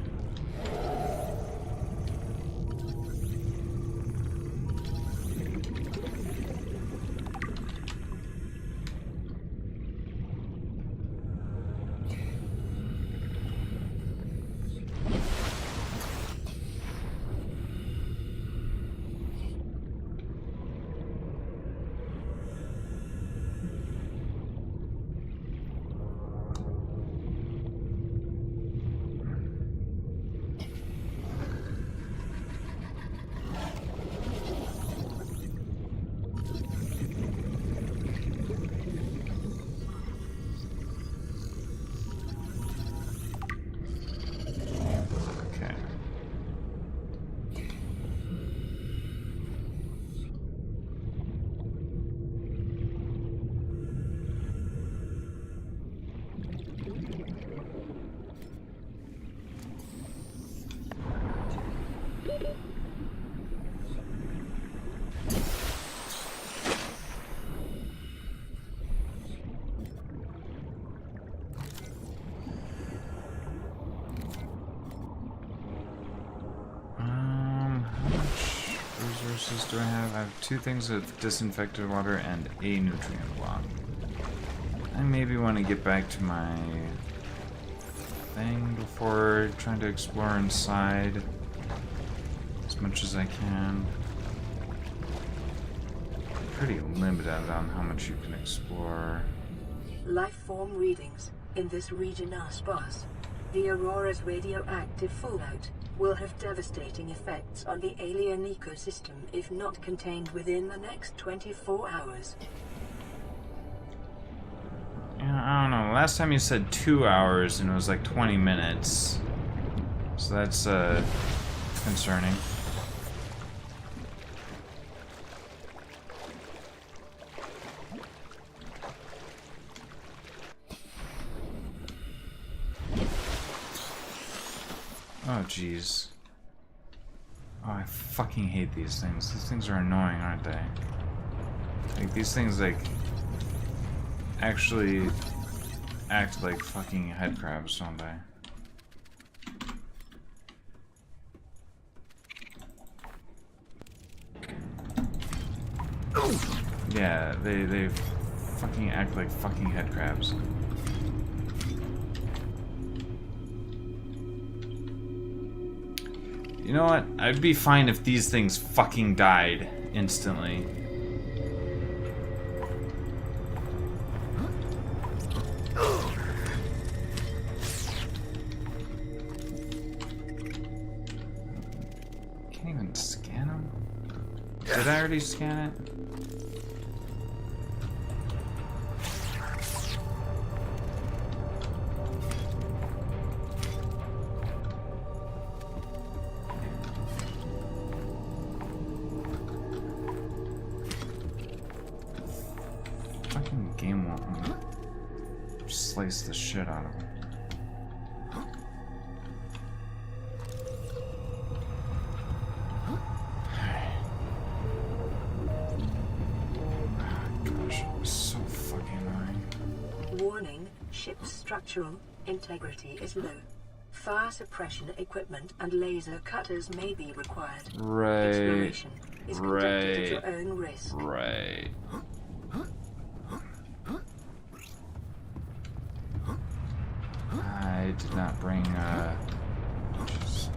resources do I have? I have 2 things of disinfected water and a nutrient block. I maybe want to get back to my thing before trying to explore inside as much as I can. Pretty limited on how much you can explore. Life form readings in this region are sparse. The Aurora's radioactive fallout will have devastating effects on the alien ecosystem if not contained within the next 24 hours. Yeah, I don't know. Last time you said 2 hours and it was like 20 minutes. So that's concerning. Oh, jeez. Oh, I fucking hate these things. These things are annoying, aren't they? Like, these things, like, actually act like fucking head crabs, don't they? Yeah, they fucking act like fucking head crabs. You know what? I'd be fine if these things fucking died instantly. Can't even scan them? Did I already scan it? Game won't slice the shit out of him. Gosh, it's so fucking annoying. Warning, ship's structural integrity is low. Fire suppression equipment and laser cutters may be required. Right. Exploration is conducted at your own risk. Right. I did not bring, just...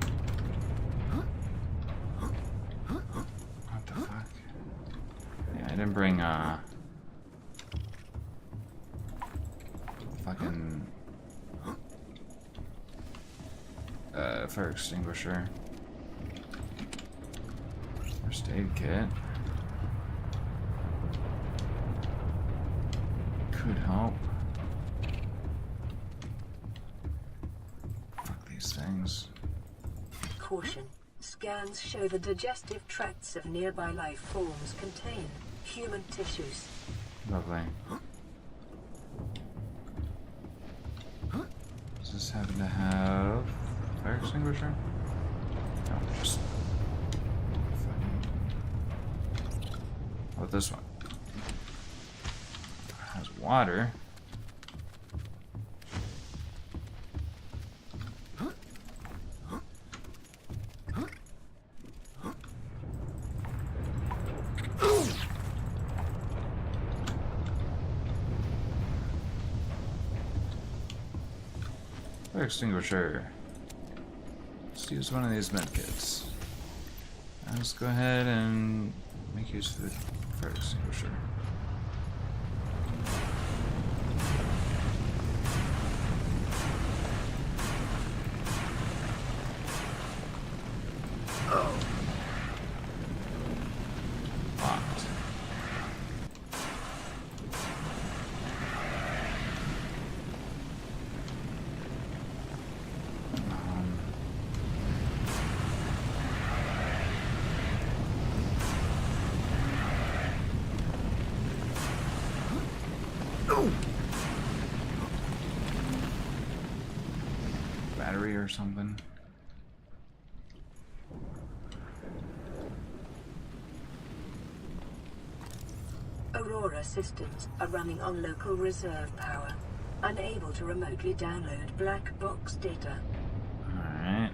What the fuck? Yeah, I didn't bring, fucking... fire extinguisher. First aid kit. Could help. Things. Caution. Scans show the digestive tracts of nearby life forms contain human tissues. Lovely. Does this happen to have fire extinguisher? No, just fucking... How about this one? It has water. Fire extinguisher. Let's use one of these medkits. Let's go ahead and make use of the fire extinguisher. Locked. Battery or something. Aurora systems are running on local reserve power, unable to remotely download black box data. Alright.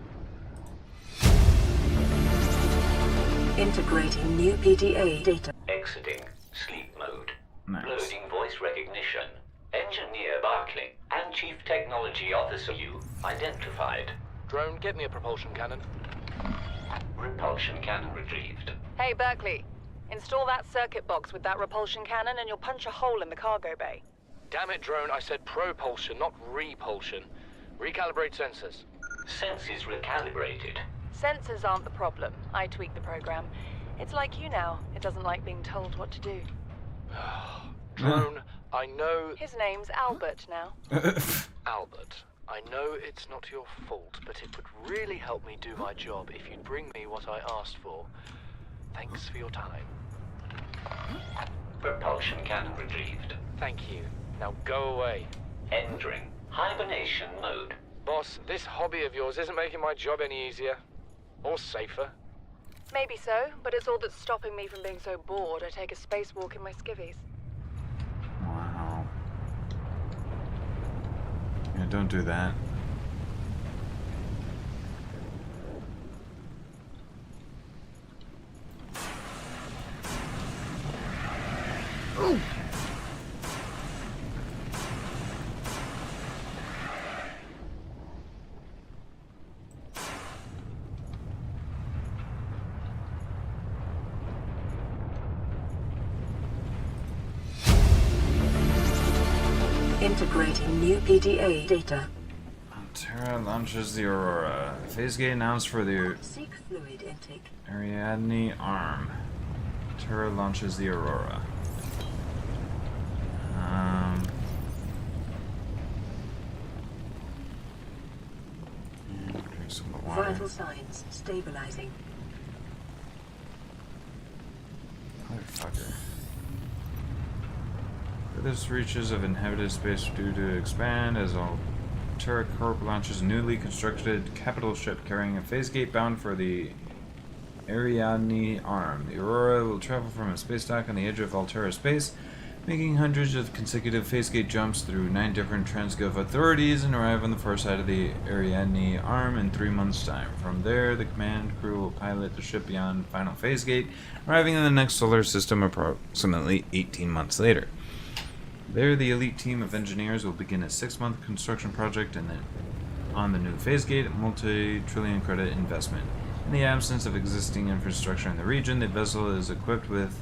Integrating new PDA data. Exiting sleep mode. Nice. Loading voice recognition. Engineer Barclay and Chief Technology Officer you identified. Drone, get me a propulsion cannon. Repulsion cannon retrieved. Hey, Berkeley. Install that circuit box with that repulsion cannon and you'll punch a hole in the cargo bay. Damn it, Drone, I said propulsion, not repulsion. Recalibrate sensors. Senses recalibrated. Sensors aren't the problem. I tweak the program. It's like you now. It doesn't like being told what to do. Drone, I know... His name's Albert now. Albert, I know it's not your fault, but it would really help me do my job if you'd bring me what I asked for. Thanks for your time. Propulsion cannon retrieved. Thank you. Now go away. Entering hibernation mode. Boss, this hobby of yours isn't making my job any easier. Or safer. Maybe so, but it's all that's stopping me from being so bored I take a spacewalk in my skivvies. Wow. Yeah, don't do that. Ooh. Integrating new PDA data. Terra launches the Aurora. Phase gate announced for the Seek fluid intake. Ariadne arm. Terra launches the Aurora. Drink some water. Vital signs stabilizing. Motherfucker. Furthest reaches of inhabited space due to expand as Altera Corp launches a newly constructed capital ship carrying a phase gate bound for the Ariadne arm. The Aurora will travel from a space dock on the edge of Altera space, making hundreds of consecutive phase gate jumps through 9 different Transgov authorities and arrive on the far side of the Ariadne arm in 3 months' time. From there, the command crew will pilot the ship beyond final phase gate, arriving in the next solar system approximately 18 months later. There, the elite team of engineers will begin a 6-month construction project on the new phase gate, a multi-trillion credit investment. In the absence of existing infrastructure in the region, the vessel is equipped with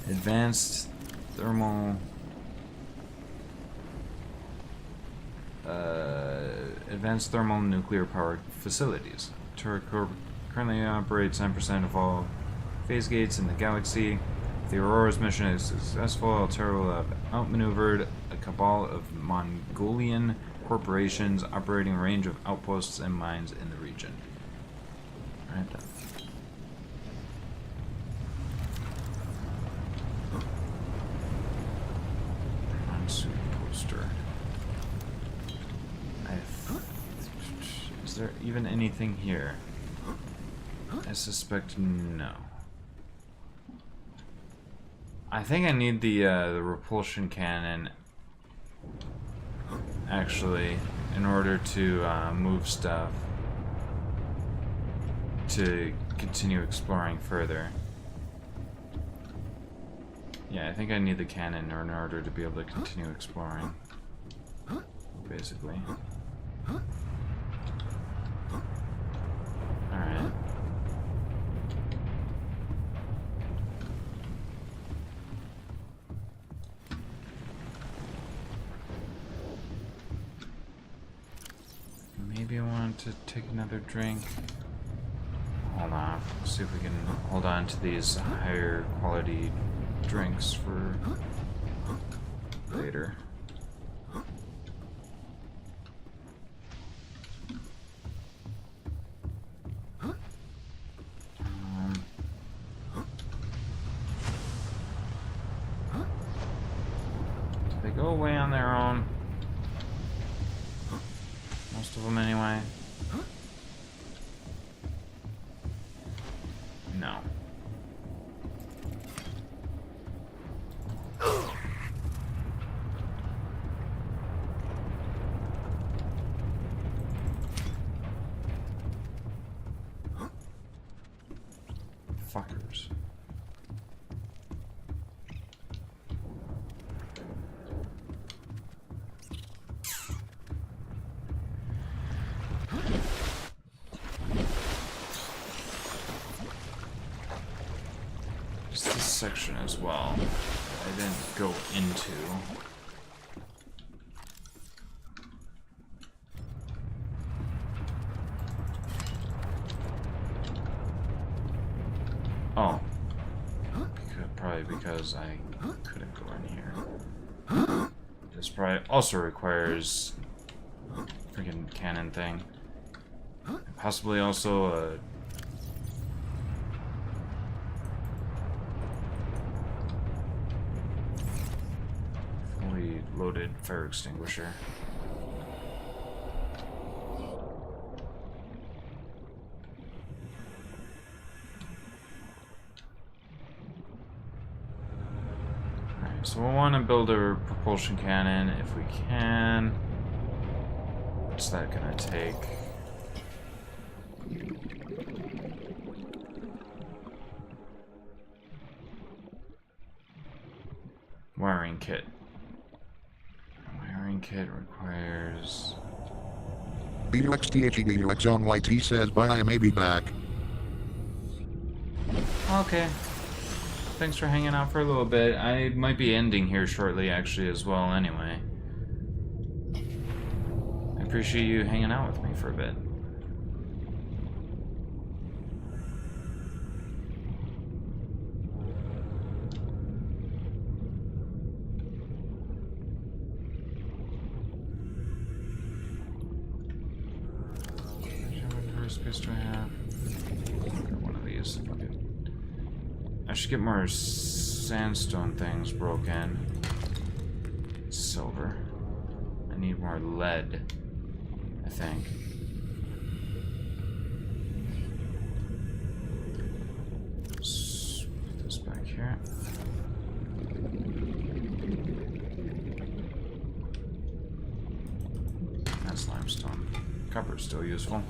advanced thermal nuclear power facilities. Turret Corp currently operates 9% of all phase gates in the galaxy. If the Aurora's mission is successful, Altera will have outmaneuvered a cabal of Mongolian corporations operating a range of outposts and mines in the region. Alright then. Monsoon poster. Is there even anything here? I suspect no. I think I need the repulsion cannon actually in order to move stuff to continue exploring further. Yeah, I think I need the cannon in order to be able to continue exploring, basically. Alright. Maybe I want to take another drink. Hold on. See if we can hold on to these higher quality drinks for later. They go away on their own. Most of them anyway. No. this section as well that I didn't go into. Oh. Probably because I couldn't go in here. This probably also requires freaking cannon thing. Possibly also a fully loaded fire extinguisher. Alright, so we'll want to build a propulsion cannon if we can. What's that gonna take? Wiring kit. Wiring kit requires... BUXTHEBUX on YT says bye, I may be back. Okay. Thanks for hanging out for a little bit. I might be ending here shortly actually as well anyway. I appreciate you hanging out with me for a bit. Space do I have? One of these. Fuck it. I should get more sandstone things broken. Silver. I need more lead, I think. Let's put this back here. That's limestone. Copper's still useful.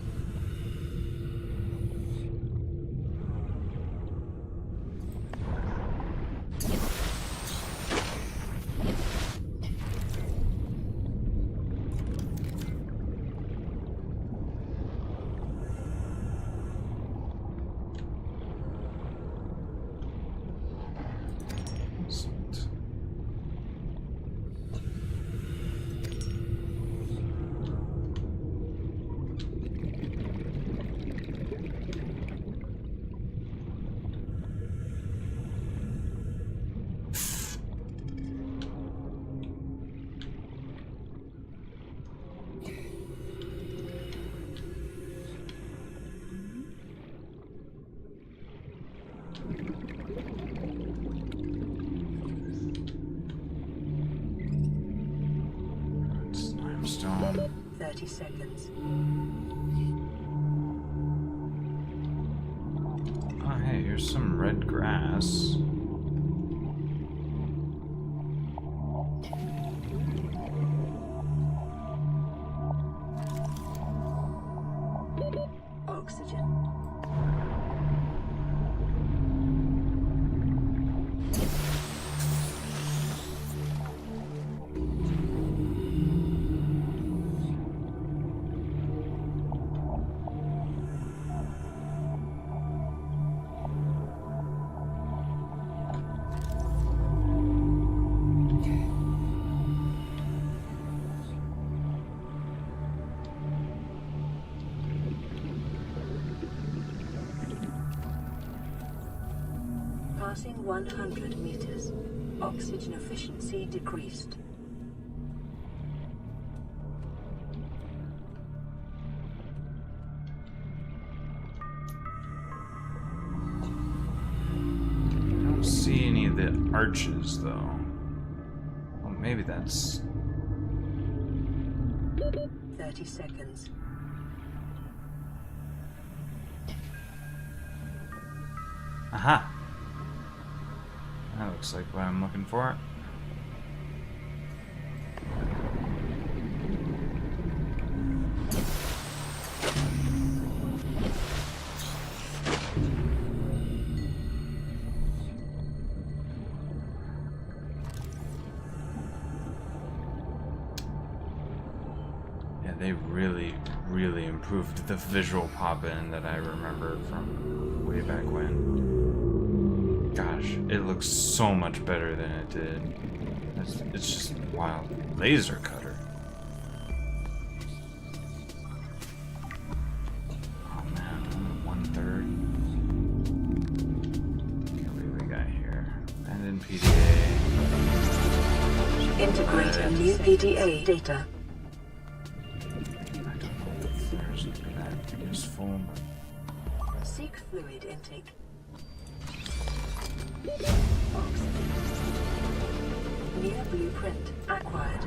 Limestone. 30 seconds. Oh, hey, here's some red grass. Oxygen. Passing 100 meters. Oxygen efficiency decreased. I don't see any of the arches, though. Well, maybe that's... 30 seconds. Aha! That looks like what I'm looking for. Yeah, they really improved the visual pop-in that I remember from way back when. Gosh, it looks so much better than it did. It's just wild. Laser cutter. Oh man, 1/3. Okay, what do we got here? Abandoned PDA. Integrate a new PDA data. I don't know if there's that useful. Seek fluid intake. Oxygen. New blueprint acquired.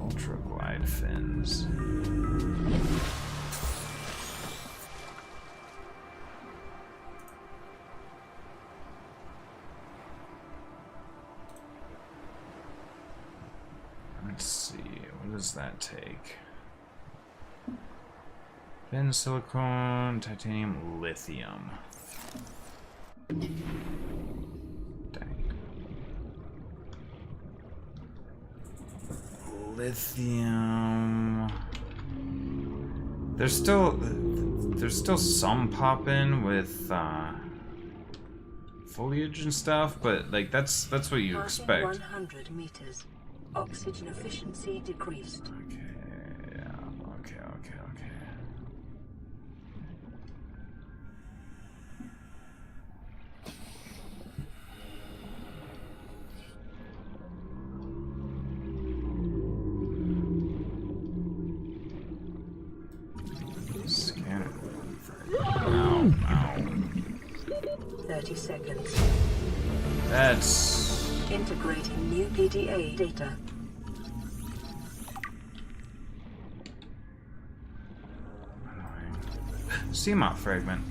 Ultra glide fins. Let's see, what does that take? Thin silicone, titanium, lithium. Dang. Lithium. There's still some poppin' with foliage and stuff, but like that's what you Passing expect. 100 meters. Oxygen efficiency decreased. Okay, yeah, okay. Scan it. Ow. 30 seconds. That's Integrating new PDA data. annoying. Seamoth fragment.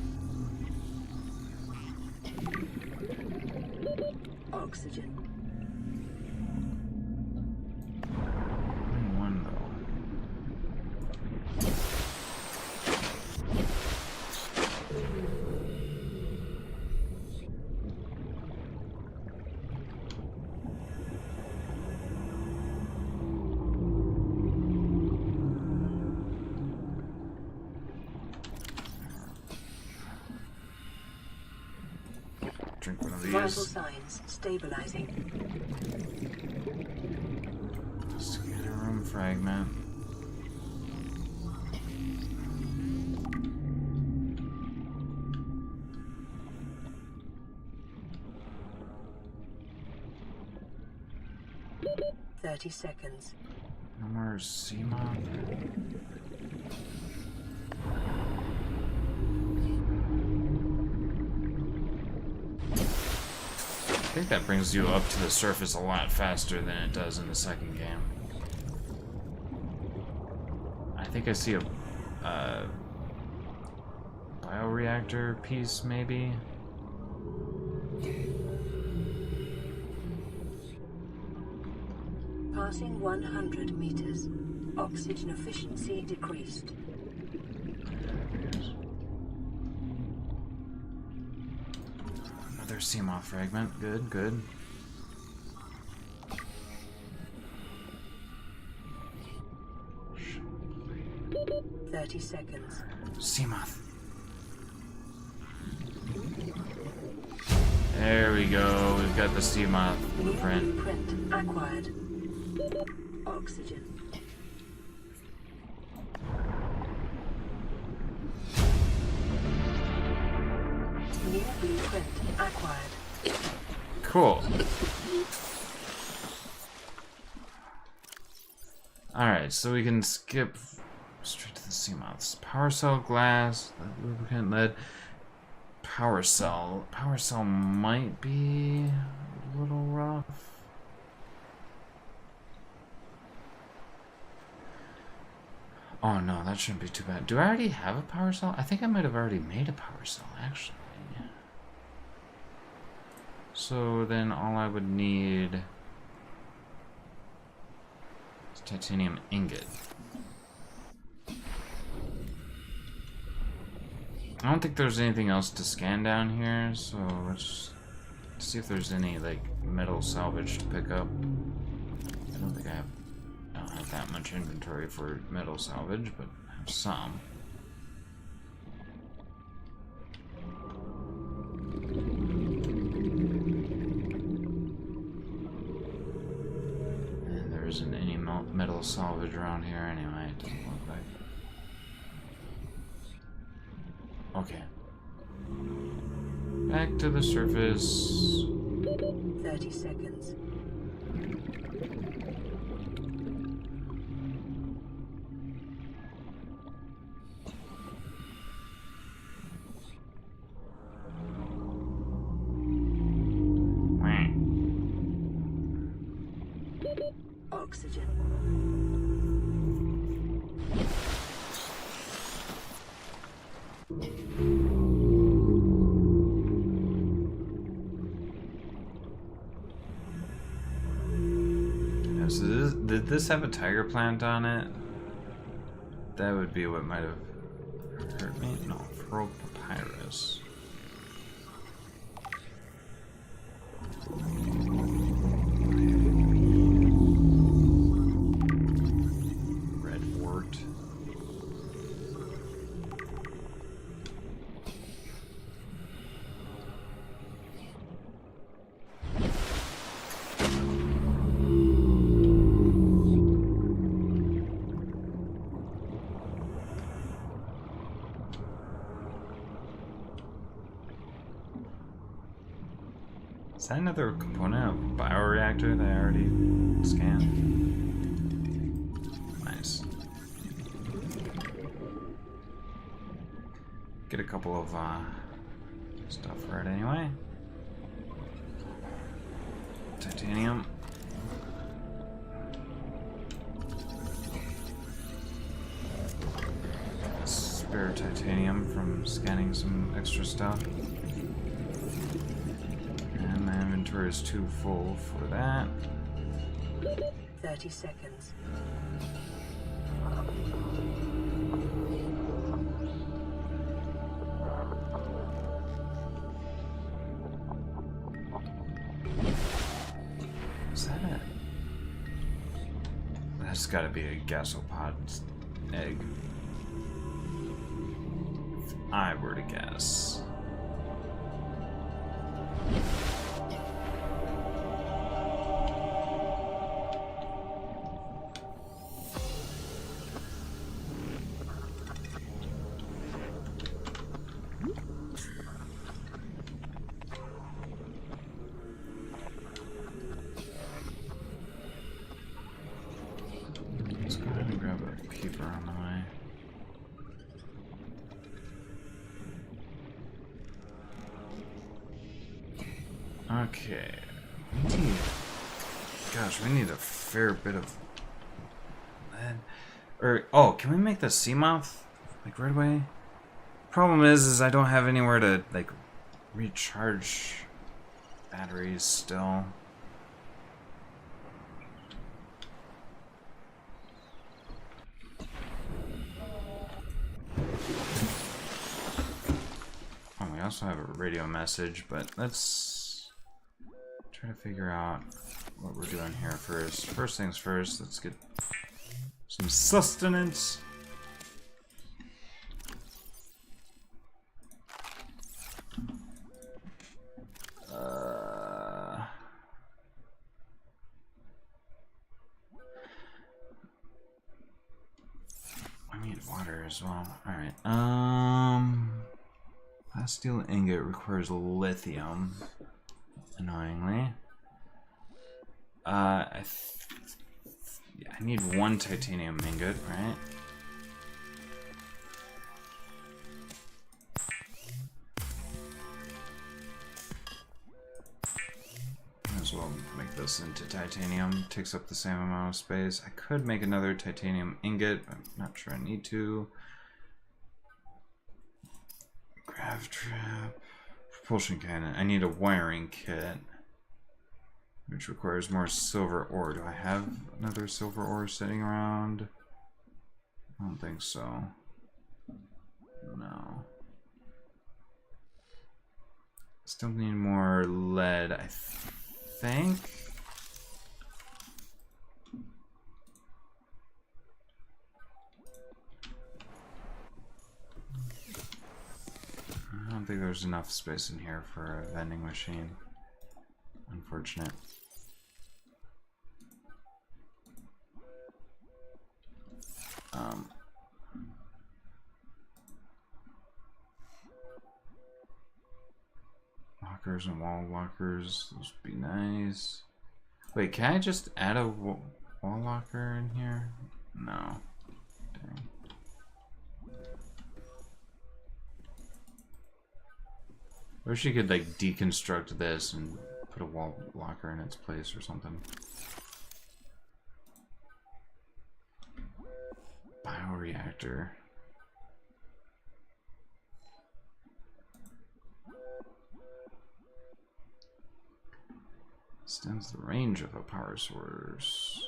Oxygen. Only one though. Drink one of Vital these. signs stabilizing. Scanner room fragment. Thirty seconds. No more Seamoth. I think that brings you up to the surface a lot faster than it does in the second game. I think I see a bioreactor piece, maybe. Passing 100 meters. Oxygen efficiency decreased. Another Seamoth fragment. Good. 30 seconds. Seamoth. There we go. We've got the Seamoth blueprint. Blueprint acquired. Oxygen. New blueprint acquired. Cool. Alright, so we can skip straight to the Seamoths. Power cell, glass, lubricant, lead. Power cell. Power cell might be a little rough. Oh no, that shouldn't be too bad. Do I already have a power cell? I think I might have already made a power cell, actually. So then all I would need is titanium ingot. I don't think there's anything else to scan down here, so let's see if there's any like metal salvage to pick up. I don't think I don't have that much inventory for metal salvage, but I have some. And there isn't any metal salvage around here anyway, it doesn't look like. Okay. Back to the surface. 30 seconds. Oxygen. Did this have a tiger plant on it? That would be what might have hurt me. No, pearl papyrus. Red wort. Is that another component of bioreactor that I already scanned? Nice. Get a couple of stuff for it anyway. Titanium. Spare titanium from scanning some extra stuff. My inventory is too full for that. 30 seconds. Is that it? That's gotta be a gasopod egg. If I were to guess. Let's go ahead and grab a keeper on the way. Okay. Gosh, we need a fair bit of lead. Or, oh, can we make the Seamoth like right away? Problem is I don't have anywhere to like recharge batteries still. Oh, we also have a radio message, but let's try to figure out what we're doing here first. First things first, let's get some sustenance. I need water as well. Alright, steel ingot requires lithium, annoyingly. I need one titanium ingot, right? Might as well make this into titanium. Takes up the same amount of space. I could make another titanium ingot. I'm not sure I need to. Grav trap. Propulsion cannon. I need a wiring kit, which requires more silver ore. Do I have another silver ore sitting around? I don't think so. No. Still need more lead, I think. I don't think there's enough space in here for a vending machine. Unfortunate. Lockers and wall lockers, those would be nice. Wait, can I just add a wall locker in here? No. Dang. I wish you could like deconstruct this and put a wall locker in its place or something. Bioreactor. Extends the range of a power source.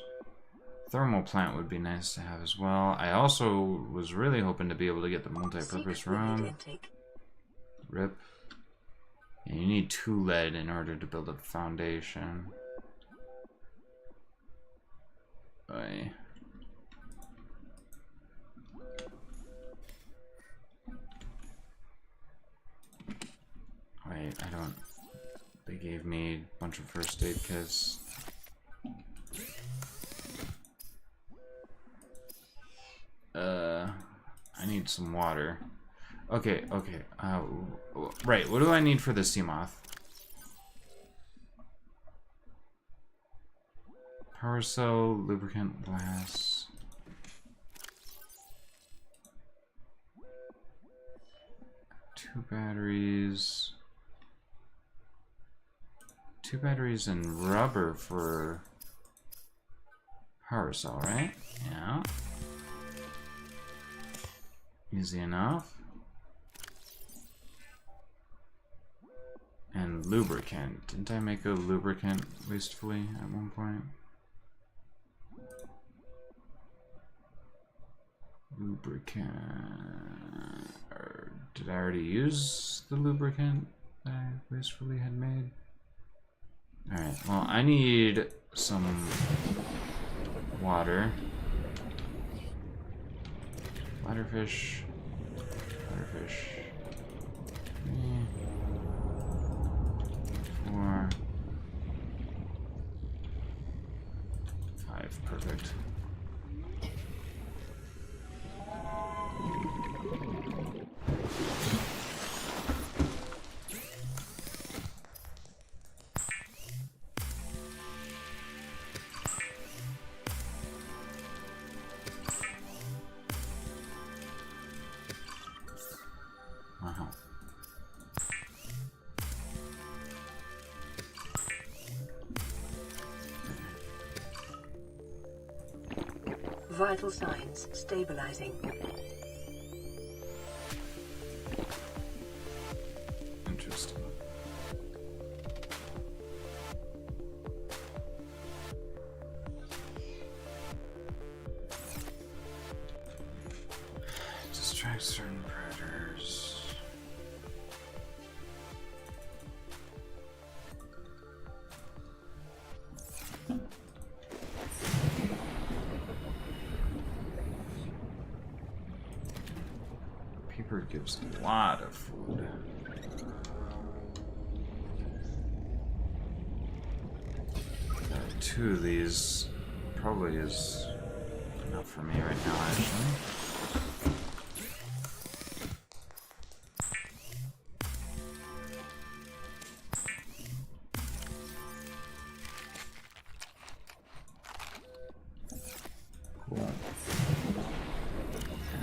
Thermal plant would be nice to have as well. I also was really hoping to be able to get the multi-purpose room. Rip. And you need 2 lead in order to build a foundation. Oy. Wait, I don't... They gave me a bunch of first aid kits. I need some water. Okay, okay. Right, what do I need for the sea moth? Power cell, lubricant, glass. Two batteries and rubber for power cell, right? Yeah. Easy enough. And lubricant. Didn't I make a lubricant wastefully at one point? Lubricant. Or did I already use the lubricant that I wastefully had made? Alright, well, I need some water. Bladderfish. Bladderfish. 3, 4, 5. Perfect. Vital signs stabilizing. Interesting. Distract certain predators. Paper gives a lot of food. Got 2 of these. Probably is enough for me right now, actually. Cool.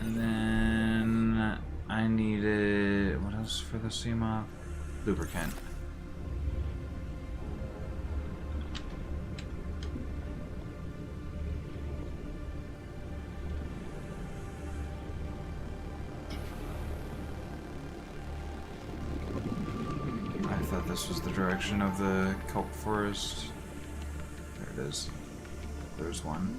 And then I needed, what else for the sea moth? Lubricant. I thought this was the direction of the kelp forest. There it is. There's one.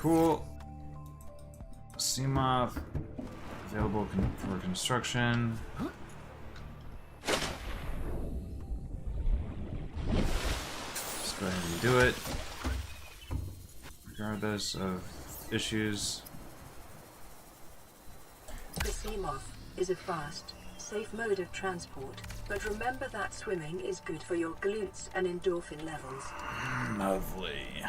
Cool. Seamoth. Available for construction. Let's go ahead and do it. Regardless of issues. The Seamoth is a fast, safe mode of transport, but remember that swimming is good for your glutes and endorphin levels. Lovely.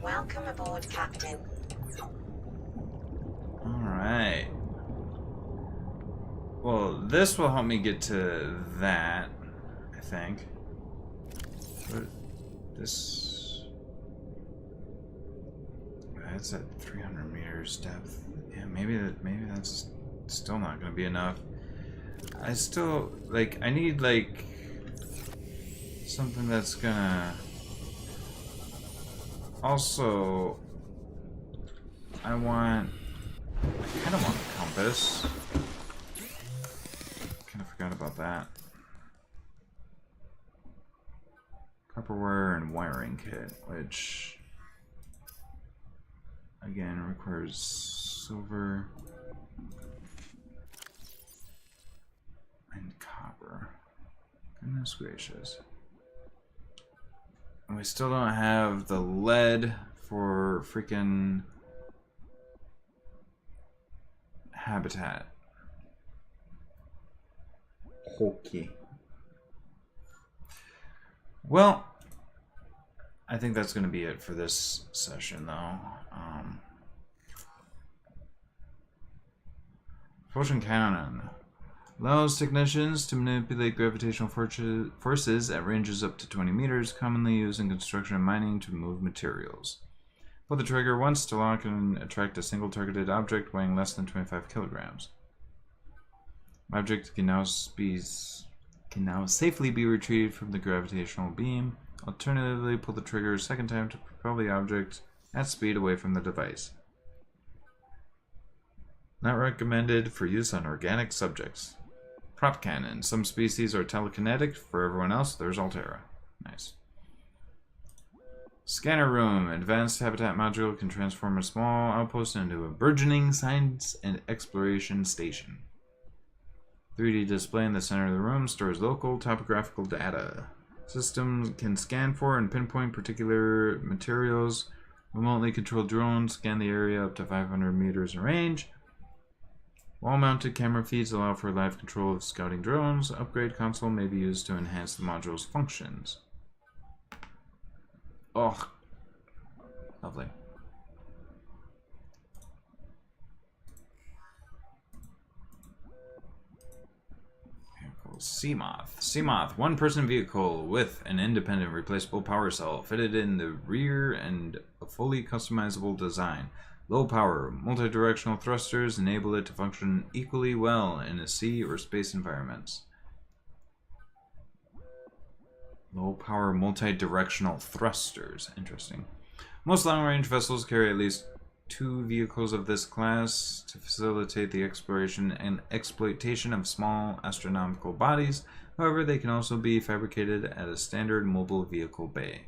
Welcome aboard, Captain. Alright. Well, this will help me get to that, I think. But this... That's at 300 meters depth. Yeah, maybe that's still not gonna be enough. I still, like, I need, like, something that's gonna... Also, I kind of want a compass. Kind of forgot about that. Copperware and wiring kit, which again requires silver and copper. Goodness gracious. And we still don't have the lead for freaking habitat. Okay. Well, I think that's going to be it for this session, though. Fortune Cannon allows technicians to manipulate gravitational forces at ranges up to 20 meters, commonly used in construction and mining to move materials. Pull the trigger once to lock and attract a single targeted object weighing less than 25 kilograms. Object can now safely be retrieved from the gravitational beam. Alternatively, pull the trigger a second time to propel the object at speed away from the device. Not recommended for use on organic subjects. Prop cannon. Some species are telekinetic. For everyone else, there's Altera. Nice. Scanner room. Advanced habitat module can transform a small outpost into a burgeoning science and exploration station. 3D display in the center of the room stores local topographical data. System can scan for and pinpoint particular materials. Remotely controlled drones scan the area up to 500 meters in range. Wall-mounted camera feeds allow for live control of scouting drones. Upgrade console may be used to enhance the module's functions. Oh, lovely. Seamoth. Seamoth, one-person vehicle with an independent replaceable power cell fitted in the rear and a fully customizable design. Low power, multi-directional thrusters enable it to function equally well in a sea or space environments. Low power, multi-directional thrusters. Interesting. Most long-range vessels carry at least 2 vehicles of this class to facilitate the exploration and exploitation of small astronomical bodies. However, they can also be fabricated at a standard mobile vehicle bay.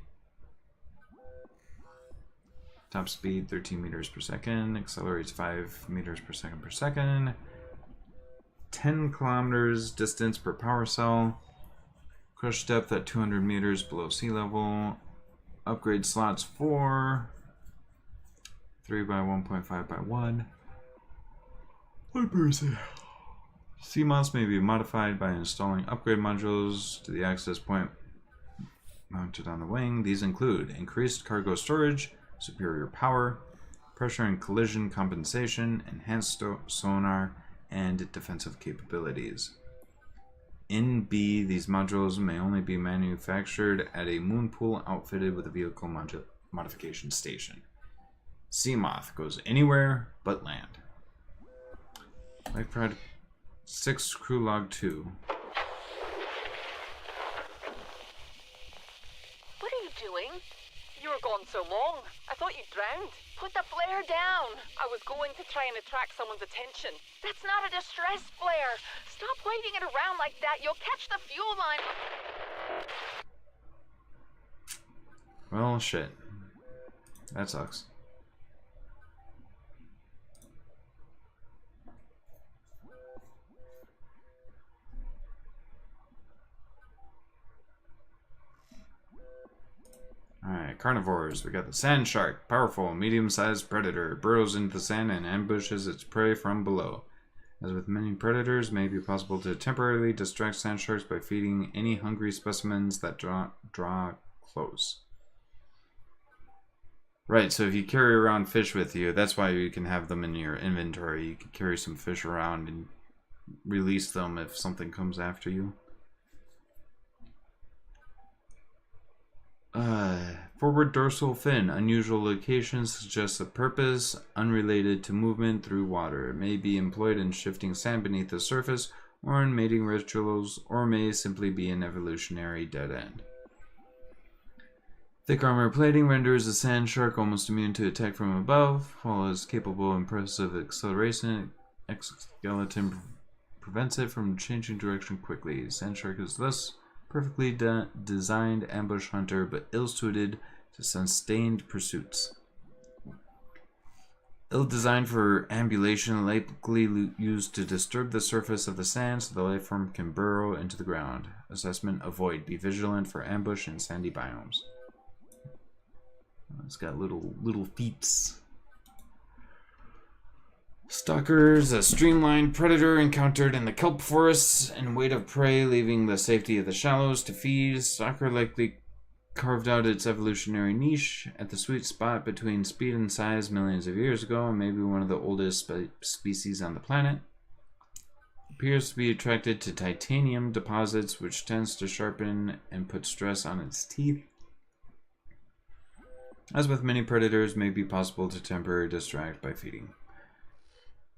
Top speed 13 meters per second, accelerates 5 meters per second, 10 kilometers distance per power cell, crush depth at 200 meters below sea level, upgrade slots 4, 3 by 1.5 by 1. Seamoths may be modified by installing upgrade modules to the access point mounted on the wing. These include increased cargo storage, superior power, pressure and collision compensation, enhanced sonar, and defensive capabilities. In B, these modules may only be manufactured at a moon pool outfitted with a vehicle modification station. Seamoth goes anywhere but land. Lifeguard 6 crew log 2. What are you doing? You're gone so long? I thought you drowned. Put the flare down. I was going to try and attract someone's attention. That's not a distress flare. Stop waving it around like that. You'll catch the fuel line. Well, shit. That sucks. Alright, carnivores. We got the sand shark. Powerful, medium-sized predator. Burrows into the sand and ambushes its prey from below. As with many predators, it may be possible to temporarily distract sand sharks by feeding any hungry specimens that draw close. Right, so if you carry around fish with you, that's why you can have them in your inventory. You can carry some fish around and release them if something comes after you. Forward dorsal fin. Unusual location suggests a purpose unrelated to movement through water. It may be employed in shifting sand beneath the surface or in mating rituals, or may simply be an evolutionary dead end. Thick armor plating renders the sand shark almost immune to attack from above, while its capable impressive acceleration exoskeleton prevents it from changing direction quickly. Sand shark is thus perfectly designed ambush hunter, but ill-suited to sustained pursuits. Ill-designed for ambulation, likely used to disturb the surface of the sand so the life form can burrow into the ground. Assessment: avoid. Be vigilant for ambush in sandy biomes. It's got little feats. Stalkers, a streamlined predator encountered in the kelp forests and weight of prey, leaving the safety of the shallows to feed. Stalker likely carved out its evolutionary niche at the sweet spot between speed and size millions of years ago, and maybe one of the oldest species on the planet. Appears to be attracted to titanium deposits, which tends to sharpen and put stress on its teeth. As with many predators, it may be possible to temporarily distract by feeding.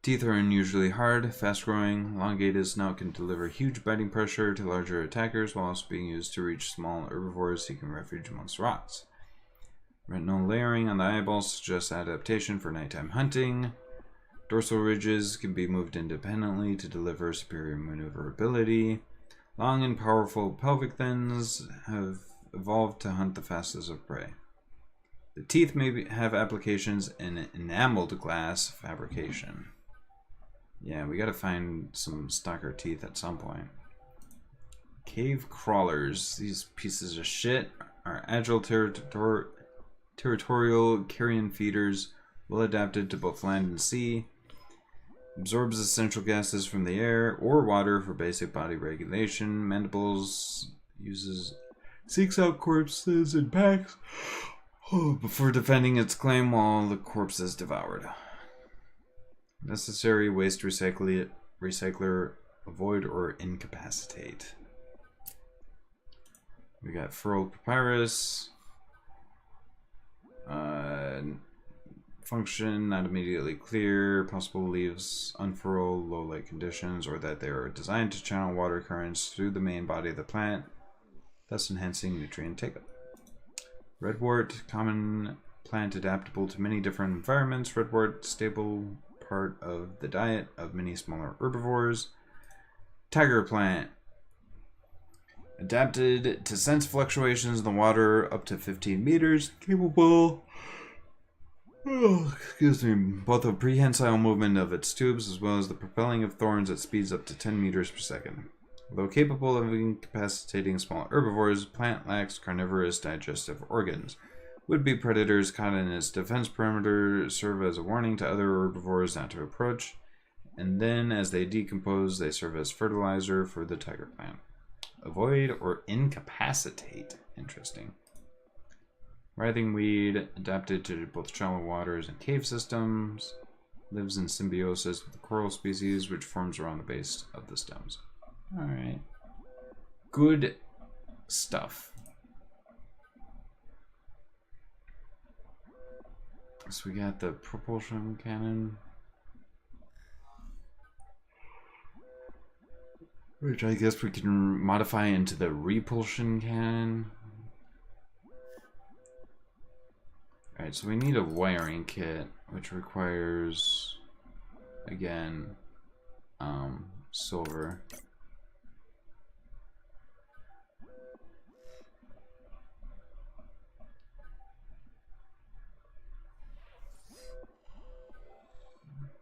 Teeth are unusually hard, fast-growing. Elongated snout can deliver huge biting pressure to larger attackers, while also being used to reach small herbivores seeking refuge amongst rocks. Retinal layering on the eyeballs suggests adaptation for nighttime hunting. Dorsal ridges can be moved independently to deliver superior maneuverability. Long and powerful pelvic fins have evolved to hunt the fastest of prey. The teeth may have applications in enameled glass fabrication. Yeah, we gotta find some stalker teeth at some point. Cave crawlers. These pieces of shit are agile territorial carrion feeders, well adapted to both land and sea. Absorbs essential gases from the air or water for basic body regulation. Mandibles seeks out corpses in packs before defending its claim while the corpse is devoured. Necessary waste recycler, avoid or incapacitate. We got furled papyrus. Function not immediately clear. Possible leaves unfurl, low light conditions, or that they are designed to channel water currents through the main body of the plant, thus enhancing nutrient take-up. Redwort, common plant adaptable to many different environments. Redwort, stable part of the diet of many smaller herbivores. Tiger plant, adapted to sense fluctuations in the water up to 15 meters, capable both of prehensile movement of its tubes as well as the propelling of thorns at speeds up to 10 meters per second. Although capable of incapacitating small herbivores, plant lacks carnivorous digestive organs. Would-be predators caught in its defense perimeter serve as a warning to other herbivores not to approach, and then as they decompose, they serve as fertilizer for the tiger plant. Avoid or incapacitate. Interesting. Writhing weed, adapted to both shallow waters and cave systems. Lives in symbiosis with the coral species, which forms around the base of the stems. Alright. Good stuff. So we got the propulsion cannon, which I guess we can modify into the repulsion cannon. Alright, so we need a wiring kit, which requires, again, silver.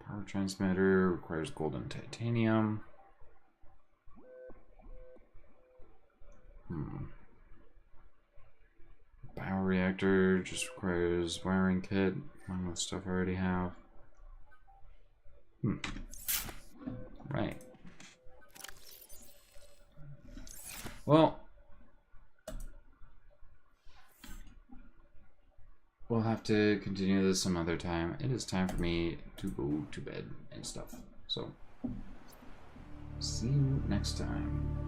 Power transmitter requires gold and titanium. Bioreactor just requires wiring kit, along with stuff I already have. Right. Well, we'll have to continue this some other time. It is time for me to go to bed and stuff. So, see you next time.